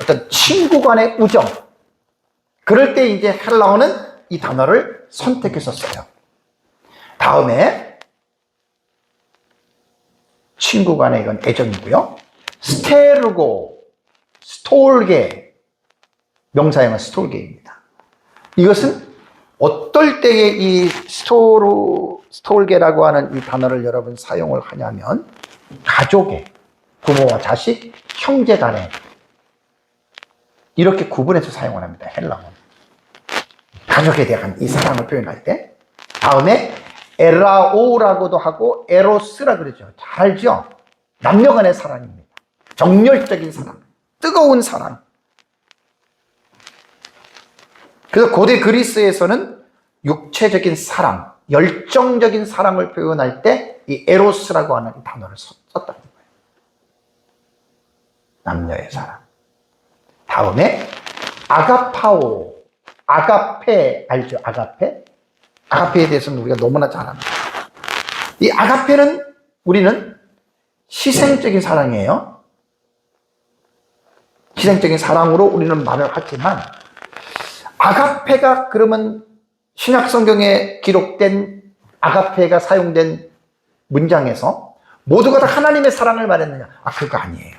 Speaker 1: 어떤 친구 간의 우정. 그럴 때 이제 헬라어는 이 단어를 선택해서 써요. 다음에 친구 간의 이건 애정이고요. 스테르고, 스톨게, 명사형은 스톨게입니다. 이것은 어떨 때에 이 스톨게라고 하는 이 단어를 여러분 사용을 하냐면 가족의, 부모와 자식, 형제 간의 이렇게 구분해서 사용을 합니다. 헬라어는. 가족에 대한 이 사랑을 표현할 때. 다음에 에라오라고도 하고 에로스라 그러죠. 잘 알죠? 남녀 간의 사랑입니다. 정열적인 사랑, 뜨거운 사랑. 그래서 고대 그리스에서는 육체적인 사랑, 열정적인 사랑을 표현할 때 이 에로스라고 하는 이 단어를 썼다는 거예요. 남녀의 사랑. 다음에 아가파오, 아가페 알죠? 아가페? 아가페에 대해서는 우리가 너무나 잘 압니다. 이 아가페는 우리는 희생적인 사랑이에요. 희생적인 사랑으로 우리는 말을 하지만 아가페가 그러면 신약 성경에 기록된 아가페가 사용된 문장에서 모두가 다 하나님의 사랑을 말했느냐? 그거 아니에요.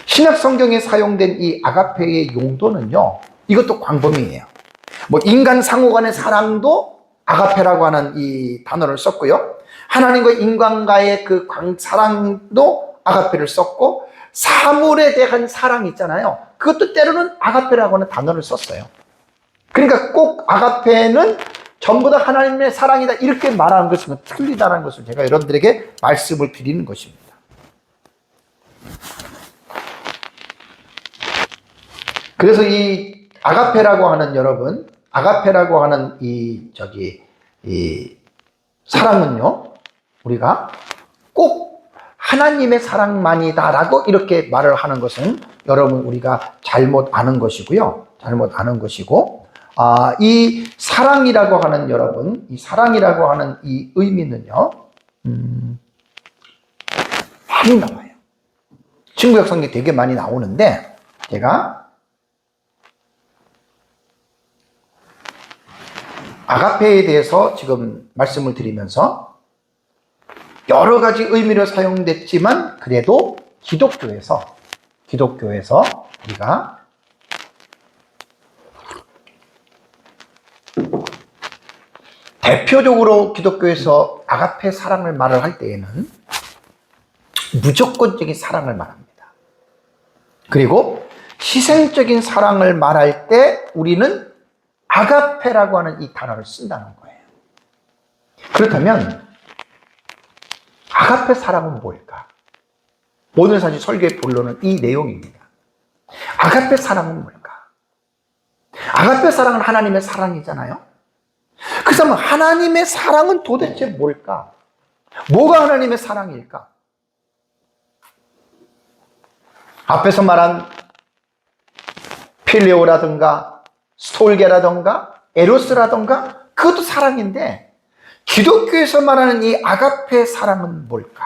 Speaker 1: 신약 성경에 사용된 이 아가페의 용도는요, 이것도 광범위해요. 뭐 인간 상호 간의 사랑도 아가페라고 하는 이 단어를 썼고요. 하나님과 인간과의 그 사랑도 아가페를 썼고, 사물에 대한 사랑 있잖아요. 그것도 때로는 아가페라고 하는 단어를 썼어요. 그러니까 꼭 아가페는 전부 다 하나님의 사랑이다 이렇게 말하는 것은 틀리다는 것을 제가 여러분들에게 말씀을 드리는 것입니다. 그래서 이 아가페라고 하는 여러분, 아가페라고 하는 이 사랑은요, 우리가 꼭 하나님의 사랑만이다라고 이렇게 말을 하는 것은 여러분 우리가 잘못 아는 것이고요. 잘못 아는 것이고, 이 사랑이라고 하는 여러분, 이 사랑이라고 하는 이 의미는요, 많이 나와요. 친구역 성경에 되게 많이 나오는데, 제가 아가페에 대해서 지금 말씀을 드리면서 여러 가지 의미로 사용됐지만 그래도 기독교에서 우리가 대표적으로 기독교에서 아가페 사랑을 말을 할 때에는 무조건적인 사랑을 말합니다. 그리고 희생적인 사랑을 말할 때 우리는 아가페라고 하는 이 단어를 쓴다는 거예요. 그렇다면 아가페 사랑은 뭘까? 오늘 사실 설교의 본론은 이 내용입니다. 아가페 사랑은 뭘까? 아가페 사랑은 하나님의 사랑이잖아요. 그렇다면 하나님의 사랑은 도대체 뭘까? 뭐가 하나님의 사랑일까? 앞에서 말한 필레오라든가 스톨게라든가 에로스라든가 그것도 사랑인데 기독교에서 말하는 이 아가페 사랑은 뭘까?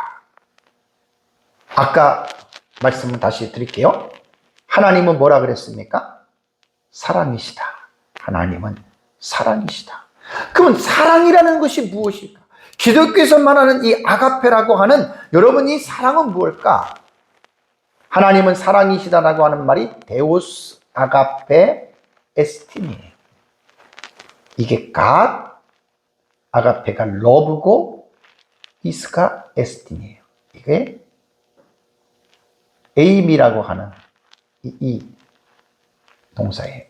Speaker 1: 아까 말씀을 다시 드릴게요. 하나님은 뭐라 그랬습니까? 사랑이시다. 하나님은 사랑이시다. 그러면 사랑이라는 것이 무엇일까? 기독교에서 말하는 이 아가페라고 하는 여러분 이 사랑은 무엇일까? 하나님은 사랑이시다라고 하는 말이 데오스 아가페 에스틴이에요. 이게 God, 아가페가 러브고 이스가 에스틴이에요. 이게 에임이라고 하는 이 동사예요.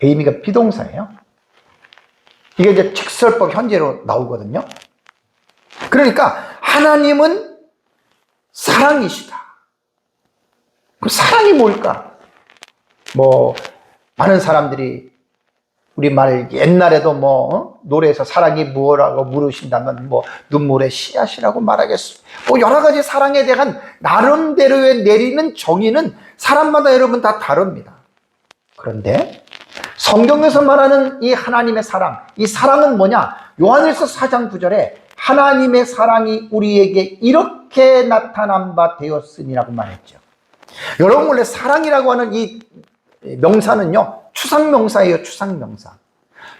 Speaker 1: 에이미가 비동사예요. 이게 이제 직설법 현재로 나오거든요. 그러니까 하나님은 사랑이시다. 그 사랑이 뭘까? 많은 사람들이 우리말 옛날에도 노래에서 사랑이 무엇이라고 물으신다면 눈물의 씨앗이라고 말하겠습니다. 여러 가지 사랑에 대한 나름대로의 내리는 정의는 사람마다 여러분 다 다릅니다. 그런데 성경에서 말하는 이 하나님의 사랑, 이 사랑은 뭐냐? 요한일서 4장 9절에 하나님의 사랑이 우리에게 이렇게 나타난 바 되었으니라고 말했죠. 여러분 원래 사랑이라고 하는 이 명사는요, 추상명사예요. 추상명사.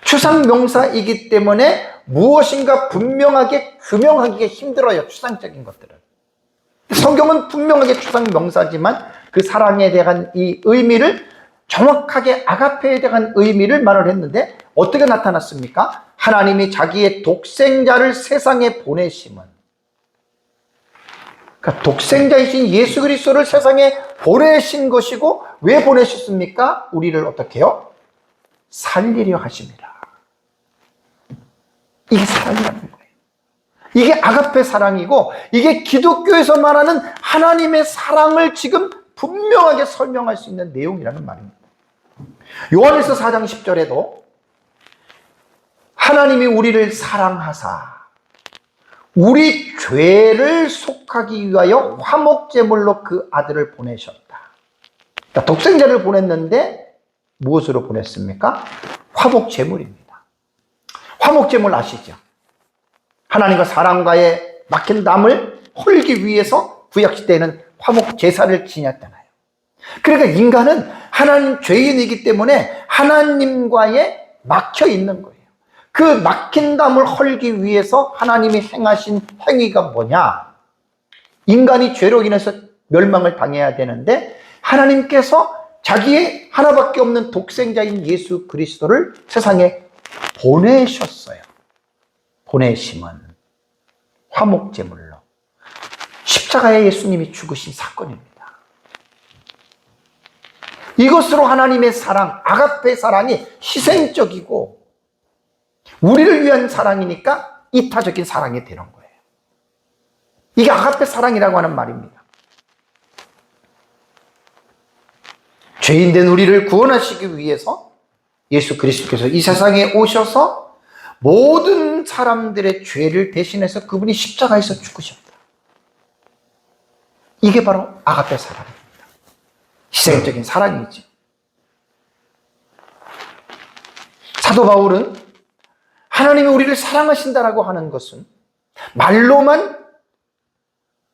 Speaker 1: 추상명사이기 때문에 무엇인가 분명하게 규명하기가 힘들어요. 추상적인 것들은. 성경은 분명하게 추상명사지만 그 사랑에 대한 이 의미를 정확하게 아가페에 대한 의미를 말을 했는데 어떻게 나타났습니까? 하나님이 자기의 독생자를 세상에 보내심은, 그러니까 독생자이신 예수 그리스도를 세상에 보내신 것이고 왜 보내셨습니까? 우리를 어떻게 해요? 살리려 하십니다. 이게 사랑이라는 거예요. 이게 아가페 사랑이고 이게 기독교에서 말하는 하나님의 사랑을 지금 분명하게 설명할 수 있는 내용이라는 말입니다. 요한일서 4장 10절에도 하나님이 우리를 사랑하사 우리 죄를 속하기 위하여 화목제물로 그 아들을 보내셨다. 그러니까 독생자를 보냈는데 무엇으로 보냈습니까? 화목제물입니다. 화목제물 아시죠? 하나님과 사람과의 막힌 담을 헐기 위해서 구약시대에는 화목제사를 지녔잖아요. 그러니까 인간은 하나님 죄인이기 때문에 하나님과의 막혀 있는 거예요. 그 막힌 담을 헐기 위해서 하나님이 행하신 행위가 뭐냐? 인간이 죄로 인해서 멸망을 당해야 되는데 하나님께서 자기의 하나밖에 없는 독생자인 예수 그리스도를 세상에 보내셨어요. 보내심은 화목제물로 십자가에 예수님이 죽으신 사건입니다. 이것으로 하나님의 사랑, 아가페 사랑이 희생적이고 우리를 위한 사랑이니까 이타적인 사랑이 되는 거예요. 이게 아가페 사랑이라고 하는 말입니다. 죄인된 우리를 구원하시기 위해서 예수 그리스도께서 이 세상에 오셔서 모든 사람들의 죄를 대신해서 그분이 십자가에서 죽으셨다. 이게 바로 아가페 사랑입니다. 희생적인 사랑이죠. 사도 바울은 하나님이 우리를 사랑하신다라고 하는 것은 말로만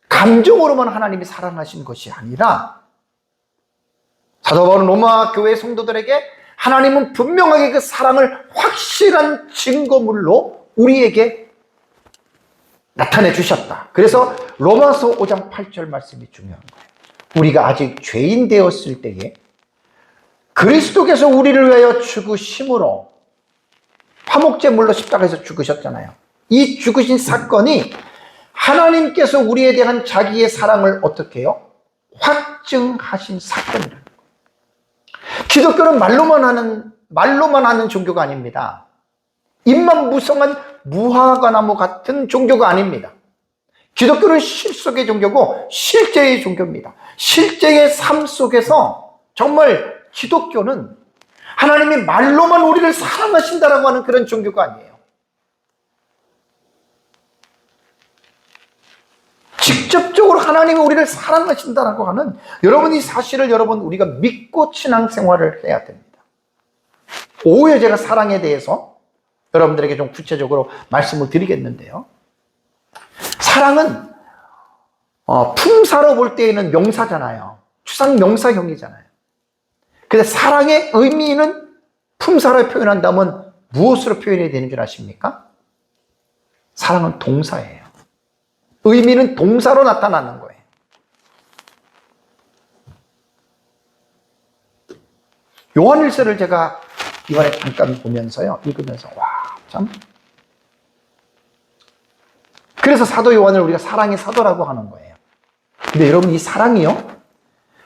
Speaker 1: 감정으로만 하나님이 사랑하신 것이 아니라 사도 바울은 로마 교회 성도들에게 하나님은 분명하게 그 사랑을 확실한 증거물로 우리에게 나타내 주셨다. 그래서 로마서 5장 8절 말씀이 중요한 거예요. 우리가 아직 죄인 되었을 때에 그리스도께서 우리를 위하여 죽으심으로 화목제물로 십자가에서 죽으셨잖아요. 이 죽으신 사건이 하나님께서 우리에 대한 자기의 사랑을 어떻게 해요? 확증하신 사건이라는 거예요. 기독교는 말로만 하는 종교가 아닙니다. 입만 무성한 무화과나무 같은 종교가 아닙니다. 기독교는 실속의 종교고 실제의 종교입니다. 실제의 삶 속에서 정말 기독교는 하나님이 말로만 우리를 사랑하신다라고 하는 그런 종교가 아니에요. 직접적으로 하나님이 우리를 사랑하신다라고 하는 여러분 이 사실을 우리가 믿고 신앙생활을 해야 됩니다. 오후에 제가 사랑에 대해서 여러분들에게 좀 구체적으로 말씀을 드리겠는데요. 사랑은 품사로 볼 때에는 명사잖아요. 추상 명사형이잖아요. 근데 사랑의 의미는 품사로 표현한다면 무엇으로 표현해야 되는 줄 아십니까? 사랑은 동사예요. 의미는 동사로 나타나는 거예요. 요한일서를 제가 이번에 잠깐 보면서요, 읽으면서 참. 그래서 사도 요한을 우리가 사랑의 사도라고 하는 거예요. 근데 여러분, 이 사랑이요,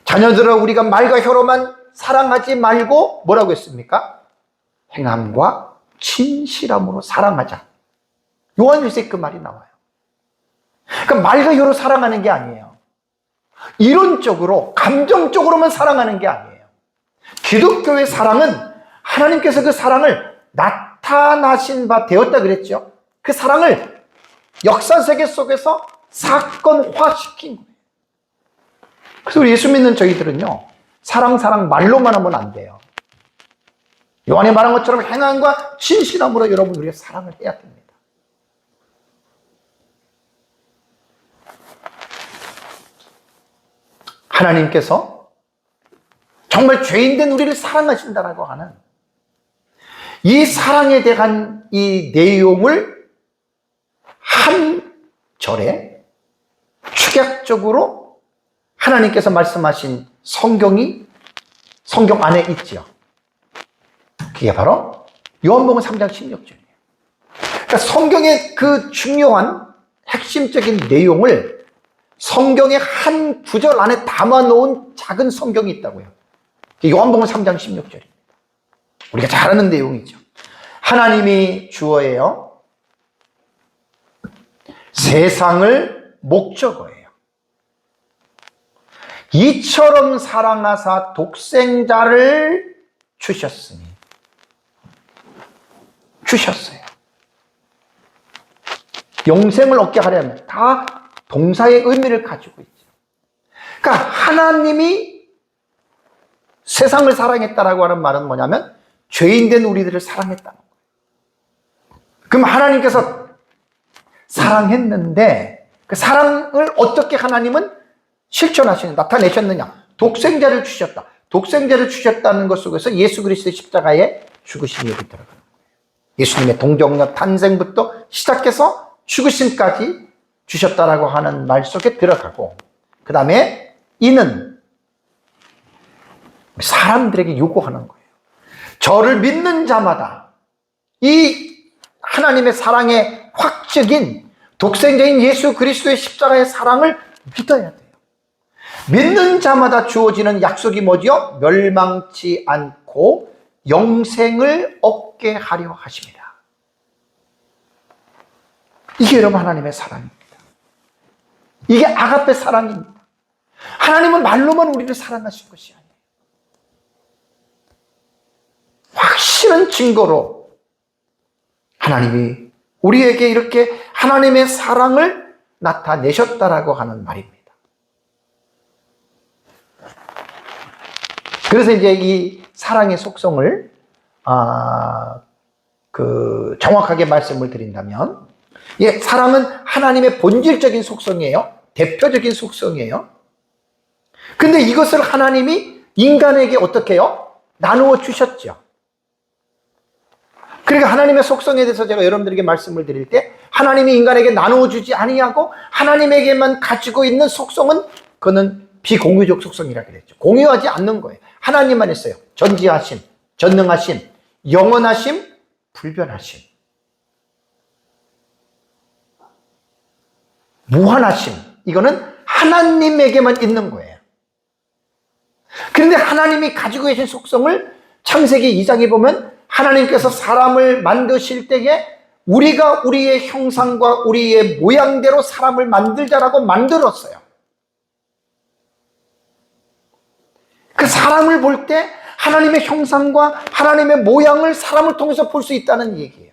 Speaker 1: 자녀들을 우리가 말과 혀로만 사랑하지 말고 뭐라고 했습니까? 행함과 진실함으로 사랑하자. 요한일서에 그 말이 나와요. 그러니까 말과 혀로 사랑하는 게 아니에요. 이론적으로, 감정적으로만 사랑하는 게 아니에요. 기독교의 사랑은 하나님께서 그 사랑을 나타나신 바 되었다 그랬죠. 그 사랑을 역사 세계 속에서 사건화시킨 거예요. 그래서 우리 예수 믿는 저희들은요, 사랑 말로만 하면 안 돼요. 요한이 말한 것처럼 행함과 진실함으로 여러분 우리가 사랑을 해야 됩니다. 하나님께서 정말 죄인된 우리를 사랑하신다라고 하는 이 사랑에 대한 이 내용을 한 절에 축약적으로 하나님께서 말씀하신 성경 안에 있죠. 그게 바로 요한복음 3장 16절이에요. 그러니까 성경의 그 중요한 핵심적인 내용을 성경의 한 구절 안에 담아놓은 작은 성경이 있다고요. 요한복음 3장 16절입니다. 우리가 잘 아는 내용이죠. 하나님이 주어예요, 세상을 목적어예요. 이처럼 사랑하사 독생자를 주셨어요. 영생을 얻게 하려면 다 동사의 의미를 가지고 있죠. 그러니까 하나님이 세상을 사랑했다라고 하는 말은 뭐냐면 죄인된 우리들을 사랑했다는 거예요. 그럼 하나님께서 사랑했는데 그 사랑을 어떻게 하나님은 나타내셨느냐? 독생자를 주셨다. 독생자를 주셨다는 것 속에서 예수 그리스도의 십자가의 죽으심이 여기 들어가는 거예요. 예수님의 동정녀 탄생부터 시작해서 죽으심까지 주셨다라고 하는 말 속에 들어가고, 그 다음에 이는 사람들에게 요구하는 거예요. 저를 믿는 자마다 이 하나님의 사랑의 확증인 독생자인 예수 그리스도의 십자가의 사랑을 믿어야 돼요. 믿는 자마다 주어지는 약속이 뭐지요? 멸망치 않고 영생을 얻게 하려 하십니다. 이게 여러분 하나님의 사랑입니다. 이게 아가페 사랑입니다. 하나님은 말로만 우리를 사랑하신 것이 아니에요. 확실한 증거로 하나님이 우리에게 이렇게 하나님의 사랑을 나타내셨다라고 하는 말입니다. 그래서 이제 이 사랑의 속성을 정확하게 말씀을 드린다면, 사랑은 하나님의 본질적인 속성이에요. 대표적인 속성이에요. 근데 이것을 하나님이 인간에게 어떻게 해요? 나누어 주셨죠. 그러니까 하나님의 속성에 대해서 제가 여러분들에게 말씀을 드릴 때, 하나님이 인간에게 나누어 주지 아니하고 하나님에게만 가지고 있는 속성은 그는 비공유적 속성이라 그랬죠. 공유하지 않는 거예요. 하나님만 했어요. 전지하심, 전능하심, 영원하심, 불변하심, 무한하심. 이거는 하나님에게만 있는 거예요. 그런데 하나님이 가지고 계신 속성을 창세기 2장에 보면 하나님께서 사람을 만드실 때에 우리가 우리의 형상과 우리의 모양대로 사람을 만들자라고 만들었어요. 그 사람을 볼 때 하나님의 형상과 하나님의 모양을 사람을 통해서 볼 수 있다는 얘기예요.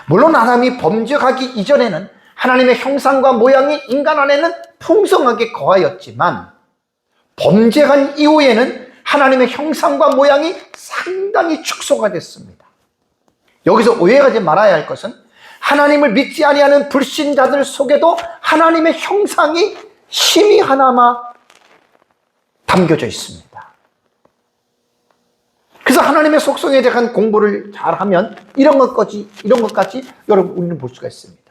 Speaker 1: 물론 아담이 범죄하기 이전에는 하나님의 형상과 모양이 인간 안에는 풍성하게 거하였지만 범죄한 이후에는 하나님의 형상과 모양이 상당히 축소가 됐습니다. 여기서 오해하지 말아야 할 것은 하나님을 믿지 아니하는 불신자들 속에도 하나님의 형상이 심히 하나마 담겨져 있습니다. 그래서 하나님의 속성에 대한 공부를 잘하면 이런 것까지 여러분 우리는 볼 수가 있습니다.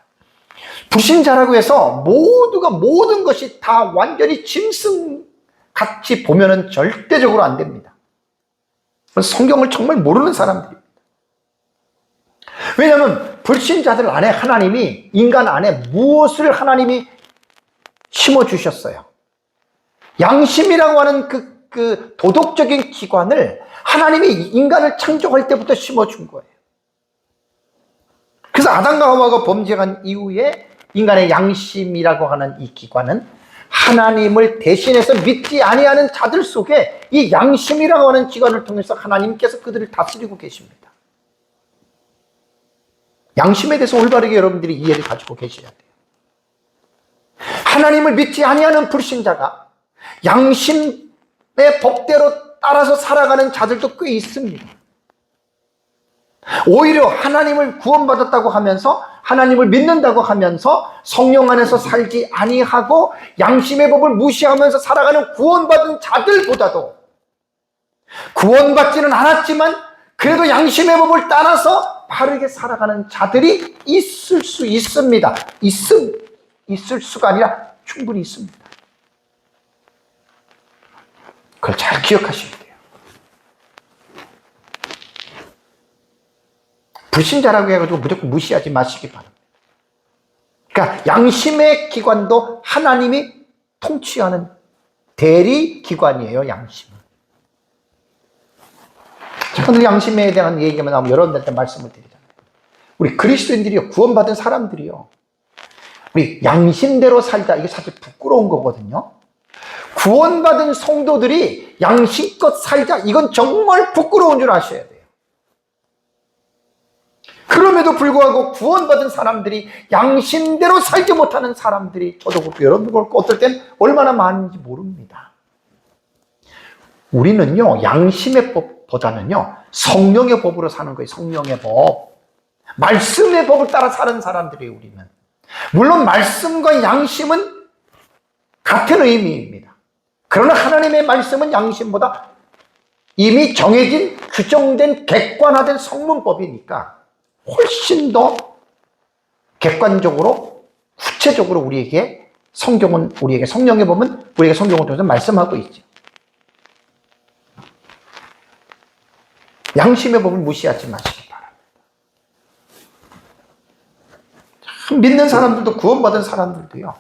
Speaker 1: 불신자라고 해서 모두가 모든 것이 다 완전히 짐승같이 보면은 절대적으로 안 됩니다. 성경을 정말 모르는 사람들입니다. 왜냐하면 불신자들 안에 하나님이 인간 안에 무엇을 하나님이 심어주셨어요. 양심이라고 하는 그 도덕적인 기관을 하나님이 인간을 창조할 때부터 심어준 거예요. 그래서 아담과 하와가 범죄한 이후에 인간의 양심이라고 하는 이 기관은 하나님을 대신해서 믿지 아니하는 자들 속에 이 양심이라고 하는 기관을 통해서 하나님께서 그들을 다스리고 계십니다. 양심에 대해서 올바르게 여러분들이 이해를 가지고 계셔야 돼요. 하나님을 믿지 아니하는 불신자가 양심의 법대로 따라서 살아가는 자들도 꽤 있습니다. 오히려 하나님을 구원받았다고 하면서 하나님을 믿는다고 하면서 성령 안에서 살지 아니하고 양심의 법을 무시하면서 살아가는 구원받은 자들보다도 구원받지는 않았지만 그래도 양심의 법을 따라서 바르게 살아가는 자들이 있을 수 있습니다. 있을 수가 아니라 충분히 있습니다. 그걸 잘 기억하셔야 돼요. 불신자라고 해가지고 무조건 무시하지 마시기 바랍니다. 그러니까 양심의 기관도 하나님이 통치하는 대리 기관이에요, 양심은. 제가 늘 양심에 대한 얘기가 나오면 여러분들한테 말씀을 드리잖아요. 우리 그리스도인들이요, 구원받은 사람들이요, 우리 양심대로 살자, 이게 사실 부끄러운 거거든요. 구원받은 성도들이 양심껏 살자, 이건 정말 부끄러운 줄 아셔야 돼요. 그럼에도 불구하고 구원받은 사람들이 양심대로 살지 못하는 사람들이 저도 그렇고 여러분도 그렇고 어떨 땐 얼마나 많은지 모릅니다. 우리는요, 양심의 법보다는요, 성령의 법으로 사는 거예요. 성령의 법. 말씀의 법을 따라 사는 사람들이에요, 우리는. 물론 말씀과 양심은 같은 의미입니다. 그러나 하나님의 말씀은 양심보다 이미 정해진, 규정된, 객관화된 성문법이니까 훨씬 더 객관적으로, 구체적으로 우리에게 성경은, 우리에게 성령의 법은 우리에게 성경을 통해서 말씀하고 있죠. 양심의 법을 무시하지 마시기 바랍니다. 참 믿는 사람들도 구원받은 사람들도요,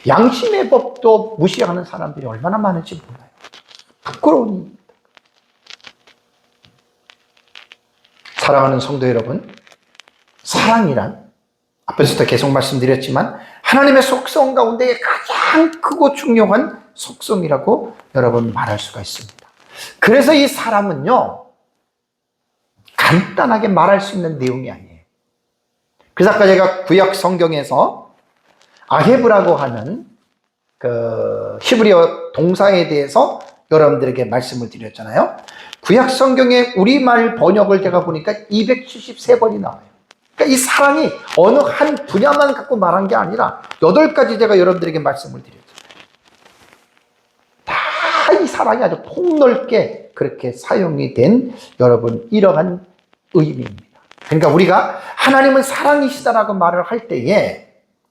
Speaker 1: 양심의 법도 무시하는 사람들이 얼마나 많은지 몰라요. 부끄러운 일입니다. 사랑하는 성도 여러분, 사랑이란 앞에서도 계속 말씀드렸지만 하나님의 속성 가운데 가장 크고 중요한 속성이라고 여러분 말할 수가 있습니다. 그래서 이 사랑은요, 간단하게 말할 수 있는 내용이 아니에요. 그래서 아까 제가 구약 성경에서 아헤브라고 하는 그 히브리어 동사에 대해서 여러분들에게 말씀을 드렸잖아요. 구약 성경의 우리말 번역을 제가 보니까 273번이 나와요. 그러니까 이 사랑이 어느 한 분야만 갖고 말한 게 아니라 8가지 제가 여러분들에게 말씀을 드렸잖아요. 다 이 사랑이 아주 폭넓게 그렇게 사용이 된 여러분 이러한 의미입니다. 그러니까 우리가 하나님은 사랑이시다라고 말을 할 때에,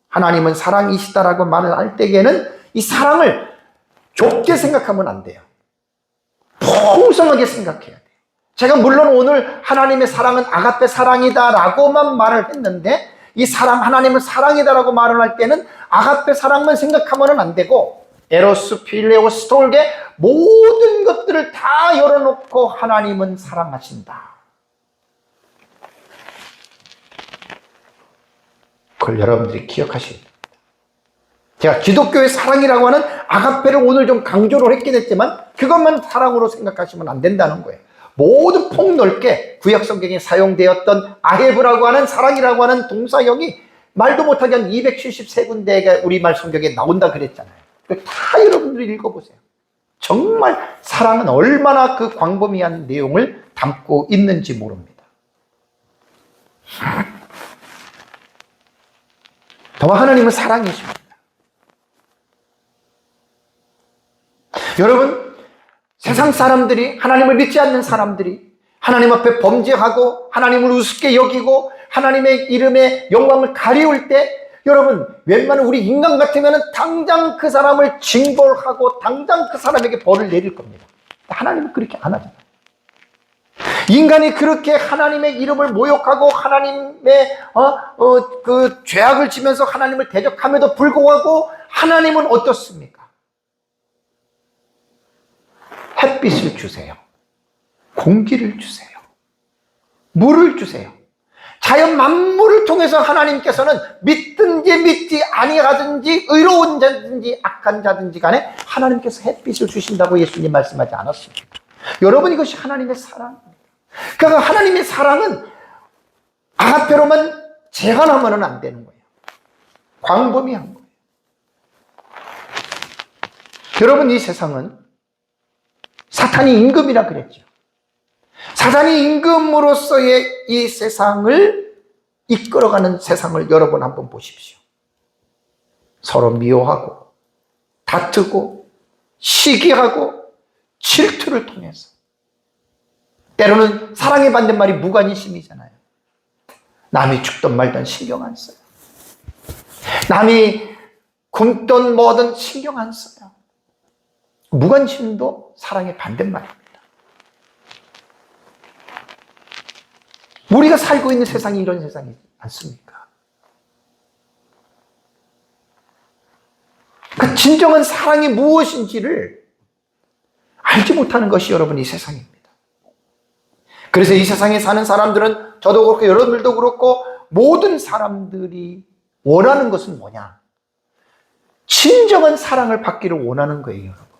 Speaker 1: 하나님은 사랑이시다라고 말을 할 때에는 이 사랑을 좁게 생각하면 안 돼요. 풍성하게 생각해야 돼요. 제가 물론 오늘 하나님의 사랑은 아가페 사랑이다라고만 말을 했는데, 이 사랑, 하나님은 사랑이다라고 말을 할 때는 아가페 사랑만 생각하면 안 되고 에로스, 필레오, 스톨게 모든 것들을 다 열어놓고 하나님은 사랑하신다. 그걸 여러분들이 기억하셔야 됩니다. 제가 기독교의 사랑이라고 하는 아가페를 오늘 좀 강조를 했긴 했지만 그것만 사랑으로 생각하시면 안 된다는 거예요. 모든 폭넓게 구약 성경에 사용되었던 아헤브라고 하는 사랑이라고 하는 동사형이 말도 못하게 한 273군데가 우리말 성경에 나온다 그랬잖아요. 다 여러분들이 읽어보세요. 정말 사랑은 얼마나 그 광범위한 내용을 담고 있는지 모릅니다. 정말 하나님은 사랑이십니다. 여러분, 세상 사람들이, 하나님을 믿지 않는 사람들이 하나님 앞에 범죄하고 하나님을 우습게 여기고 하나님의 이름에 영광을 가리울 때 여러분, 웬만한 우리 인간 같으면 당장 그 사람을 징벌하고 당장 그 사람에게 벌을 내릴 겁니다. 하나님은 그렇게 안 하잖아요. 인간이 그렇게 하나님의 이름을 모욕하고 하나님의 그 죄악을 지면서 하나님을 대적함에도 불구하고 하나님은 어떻습니까? 햇빛을 주세요. 공기를 주세요. 물을 주세요. 자연 만물을 통해서 하나님께서는 믿든지 믿지 아니하든지 의로운 자든지 악한 자든지 간에 하나님께서 햇빛을 주신다고 예수님 말씀하지 않았습니까? 여러분, 이것이 하나님의 사랑입니다. 그러니까 하나님의 사랑은 아가페로만 제한하면 안 되는 거예요. 광범위한 거예요. 여러분, 이 세상은 사탄이 임금이라 그랬죠. 사탄이 임금으로서의 이 세상을 이끌어가는 세상을 여러분 한번 보십시오. 서로 미워하고 다투고 시기하고 질투를 통해서 때로는 사랑에 받는 말이 무관심이잖아요. 남이 죽든 말든 신경 안 써요. 남이 굶든 뭐든 신경 안 써요. 무관심도 사랑의 반대말입니다. 우리가 살고 있는 세상이 이런 세상이지 않습니까? 그 진정한 사랑이 무엇인지를 알지 못하는 것이 여러분 이 세상입니다. 그래서 이 세상에 사는 사람들은 저도 그렇고 여러분들도 그렇고 모든 사람들이 원하는 것은 뭐냐? 진정한 사랑을 받기를 원하는 거예요, 여러분.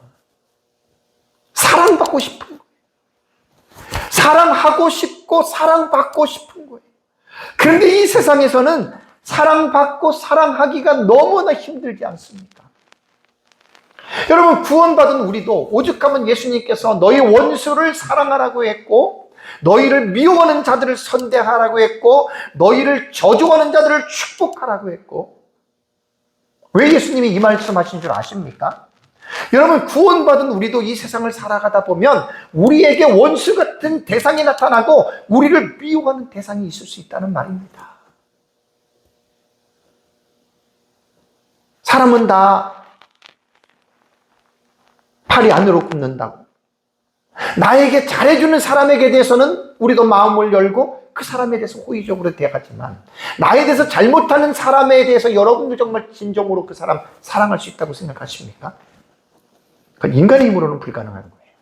Speaker 1: 사랑받고 싶은 거예요. 사랑하고 싶고 사랑받고 싶은 거예요. 그런데 이 세상에서는 사랑받고 사랑하기가 너무나 힘들지 않습니까? 여러분, 구원받은 우리도 오죽하면 예수님께서 너희 원수를 사랑하라고 했고 너희를 미워하는 자들을 선대하라고 했고 너희를 저주하는 자들을 축복하라고 했고, 왜 예수님이 이 말씀하신 줄 아십니까? 여러분, 구원받은 우리도 이 세상을 살아가다 보면 우리에게 원수 같은 대상이 나타나고 우리를 미워하는 대상이 있을 수 있다는 말입니다. 사람은 다 팔이 안으로 굽는다고. 나에게 잘해주는 사람에게 대해서는 우리도 마음을 열고 그 사람에 대해서 호의적으로 대하지만 나에 대해서 잘못하는 사람에 대해서 여러분도 정말 진정으로 그 사람 사랑할 수 있다고 생각하십니까? 그건 인간의 힘으로는 불가능한 거예요.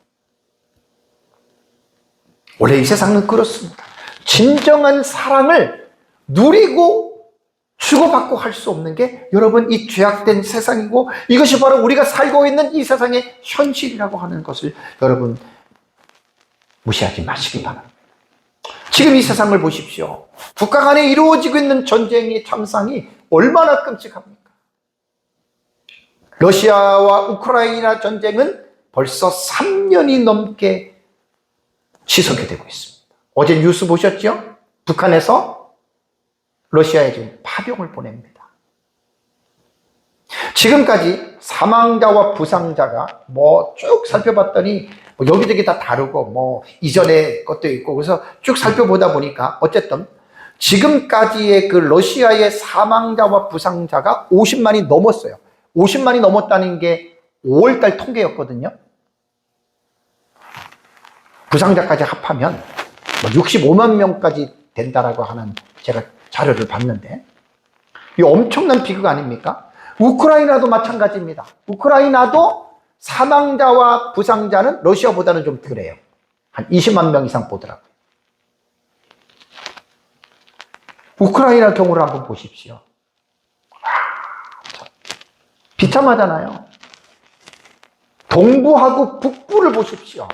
Speaker 1: 원래 이 세상은 그렇습니다. 진정한 사랑을 누리고 주고받고 할 수 없는 게 여러분 이 죄악된 세상이고 이것이 바로 우리가 살고 있는 이 세상의 현실이라고 하는 것을 여러분 무시하지 마시기 바랍니다. 지금 이 세상을 보십시오. 국가 간에 이루어지고 있는 전쟁의 참상이 얼마나 끔찍합니까? 러시아와 우크라이나 전쟁은 벌써 3년이 넘게 지속이 되고 있습니다. 어제 뉴스 보셨죠? 북한에서 러시아에 지금 파병을 보냅니다. 지금까지 사망자와 부상자가 쭉 살펴봤더니 여기저기 다 다르고 이전의 것도 있고 그래서 쭉 살펴보다 보니까 어쨌든 지금까지의 그 러시아의 사망자와 부상자가 50만이 넘었어요. 50만이 넘었다는 게 5월달 통계였거든요. 부상자까지 합하면 65만 명까지 된다라고 하는 제가 자료를 봤는데 이 엄청난 비극 아닙니까? 우크라이나도 마찬가지입니다. 우크라이나도 사망자와 부상자는 러시아보다는 좀 덜해요. 한 20만 명 이상 보더라고요. 우크라이나 경우를 한번 보십시오. 비참하잖아요. 동부하고 북부를 보십시오.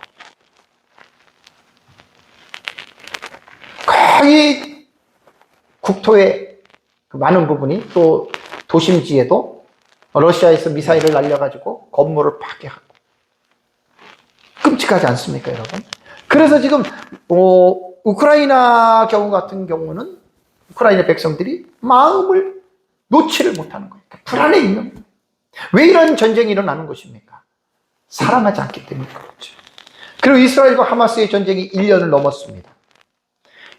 Speaker 1: 거의 국토의 많은 부분이, 또 도심지에도 러시아에서 미사일을 날려가지고 건물을 파괴하고, 끔찍하지 않습니까, 여러분? 그래서 지금 우크라이나 경우 같은 경우는 우크라이나 백성들이 마음을 놓지를 못하는 거예요. 불안해 있는 거예요. 왜 이런 전쟁이 일어나는 것입니까? 사랑하지 않기 때문에 그렇죠. 그리고 이스라엘과 하마스의 전쟁이 1년을 넘었습니다.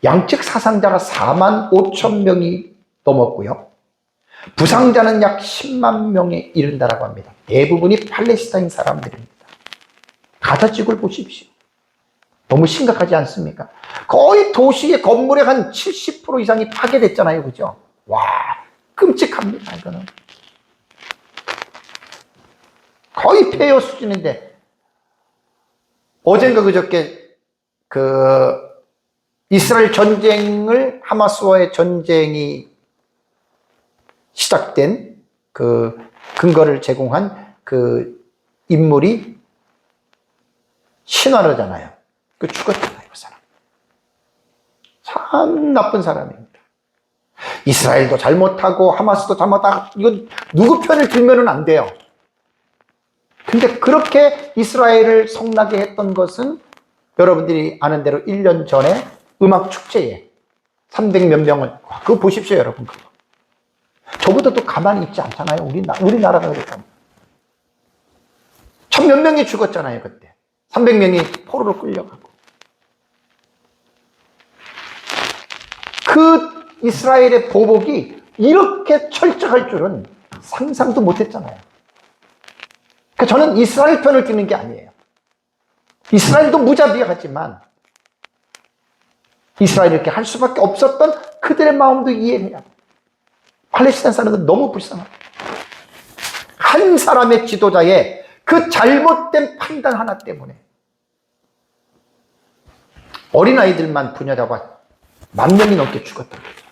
Speaker 1: 양측 사상자가 4만 5천 명이 넘었고요. 부상자는 약 10만 명에 이른다라고 합니다. 대부분이 팔레스타인 사람들입니다. 가자 지구를 보십시오. 너무 심각하지 않습니까? 거의 도시의 건물의 한 70% 이상이 파괴됐잖아요. 그죠? 와, 끔찍합니다, 이거는. 거의 폐허 수준인데, 어젠가 그저께 이스라엘 전쟁을, 하마스와의 전쟁이 시작된 근거를 제공한 인물이 신화르잖아요. 죽었잖아요, 그 사람. 참 나쁜 사람입니다. 이스라엘도 잘못하고 하마스도 잘못하고, 이건 누구 편을 들면은 안 돼요. 근데 그렇게 이스라엘을 성나게 했던 것은 여러분들이 아는 대로 1년 전에 음악 축제에 300몇 명을, 그거 보십시오, 여러분. 그거. 저보다도 가만히 있지 않잖아요. 우리나라가 그랬잖아요. 1000몇 명이 죽었잖아요, 그때. 300명이 포로로 끌려가고. 그 이스라엘의 보복이 이렇게 철저할 줄은 상상도 못했잖아요. 그러니까 저는 이스라엘 편을 드는 게 아니에요. 이스라엘도 무자비하지만 이스라엘이 이렇게 할 수밖에 없었던 그들의 마음도 이해해야 돼요. 팔레스타인 사람들은 너무 불쌍합니다. 한 사람의 지도자의 그 잘못된 판단 하나 때문에 어린아이들만 부녀자가 10,000명이 넘게 죽었다는 거죠.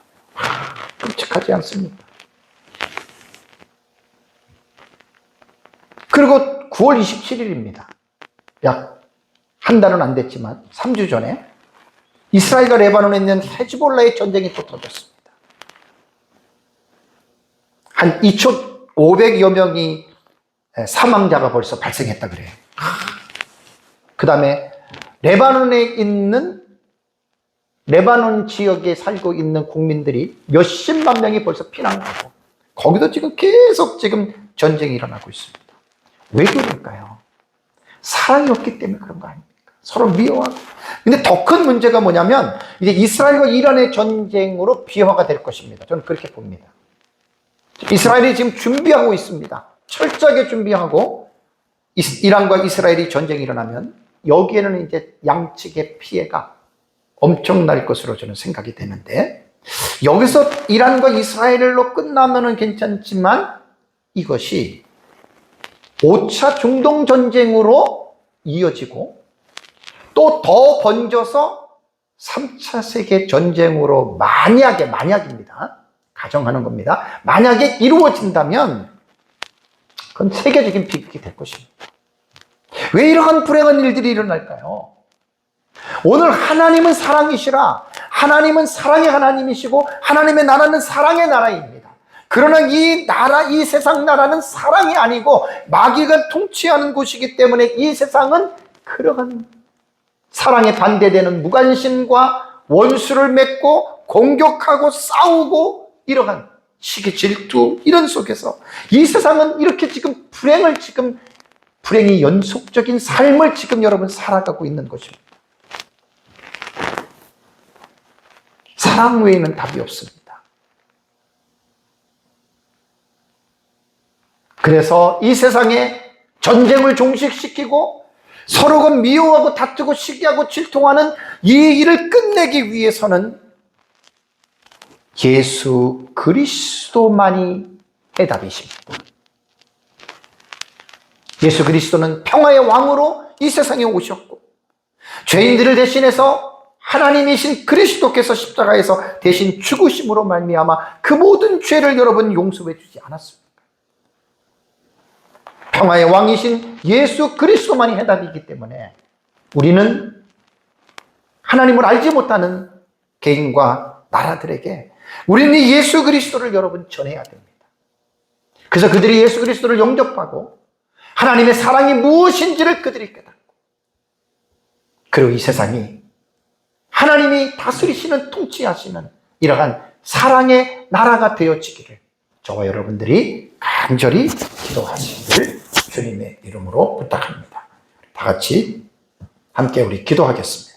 Speaker 1: 끔찍하지 않습니까? 그리고 9월 27일입니다. 약 한 달은 안 됐지만 3주 전에 이스라엘과 레바논에 있는 헤즈볼라의 전쟁이 또 터졌습니다. 한 2,500여 명이 사망자가 벌써 발생했다 그래요. 그 다음에 레바논에 있는, 레바논 지역에 살고 있는 국민들이 몇십만 명이 벌써 피난가고, 거기도 지금 계속 지금 전쟁이 일어나고 있습니다. 왜 그럴까요? 사랑이 없기 때문에 그런 거 아닙니까? 서로 미워하고. 근데 더 큰 문제가 뭐냐면, 이제 이스라엘과 이란의 전쟁으로 비화가 될 것입니다. 저는 그렇게 봅니다. 이스라엘이 지금 준비하고 있습니다. 철저하게 준비하고, 이란과 이스라엘이 전쟁이 일어나면 여기에는 이제 양측의 피해가 엄청날 것으로 저는 생각이 되는데, 여기서 이란과 이스라엘로 끝나면은 괜찮지만 이것이 5차 중동 전쟁으로 이어지고 또 더 번져서 3차 세계 전쟁으로 만약입니다. 가정하는 겁니다. 만약에 이루어진다면 그건 세계적인 비극이 될 것입니다. 왜 이러한 불행한 일들이 일어날까요? 오늘 하나님은 사랑이시라. 하나님은 사랑의 하나님이시고 하나님의 나라는 사랑의 나라입니다. 그러나 이 나라, 이 세상 나라는 사랑이 아니고 마귀가 통치하는 곳이기 때문에 이 세상은 그러한 사랑에 반대되는 무관심과 원수를 맺고 공격하고 싸우고 이러한 시기 질투 이런 속에서 이 세상은 이렇게 지금 불행이 연속적인 삶을 지금 여러분 살아가고 있는 것입니다. 사랑 외에는 답이 없습니다. 그래서 이 세상에 전쟁을 종식시키고 서로가 미워하고 다투고 시기하고 질투하는 이 일을 끝내기 위해서는 예수 그리스도만이 해답이십니다. 예수 그리스도는 평화의 왕으로 이 세상에 오셨고 죄인들을 대신해서 하나님이신 그리스도께서 십자가에서 대신 죽으심으로 말미암아 그 모든 죄를 여러분 용서해 주지 않았습니까? 평화의 왕이신 예수 그리스도만이 해답이기 때문에 우리는 하나님을 알지 못하는 개인과 나라들에게 우리는 이 예수 그리스도를 여러분 전해야 됩니다. 그래서 그들이 예수 그리스도를 영접하고 하나님의 사랑이 무엇인지를 그들이 깨닫고, 그리고 이 세상이 하나님이 다스리시는, 통치하시는 이러한 사랑의 나라가 되어지기를 저와 여러분들이 간절히 기도하시기를 주님의 이름으로 부탁합니다. 다 같이 함께 우리 기도하겠습니다.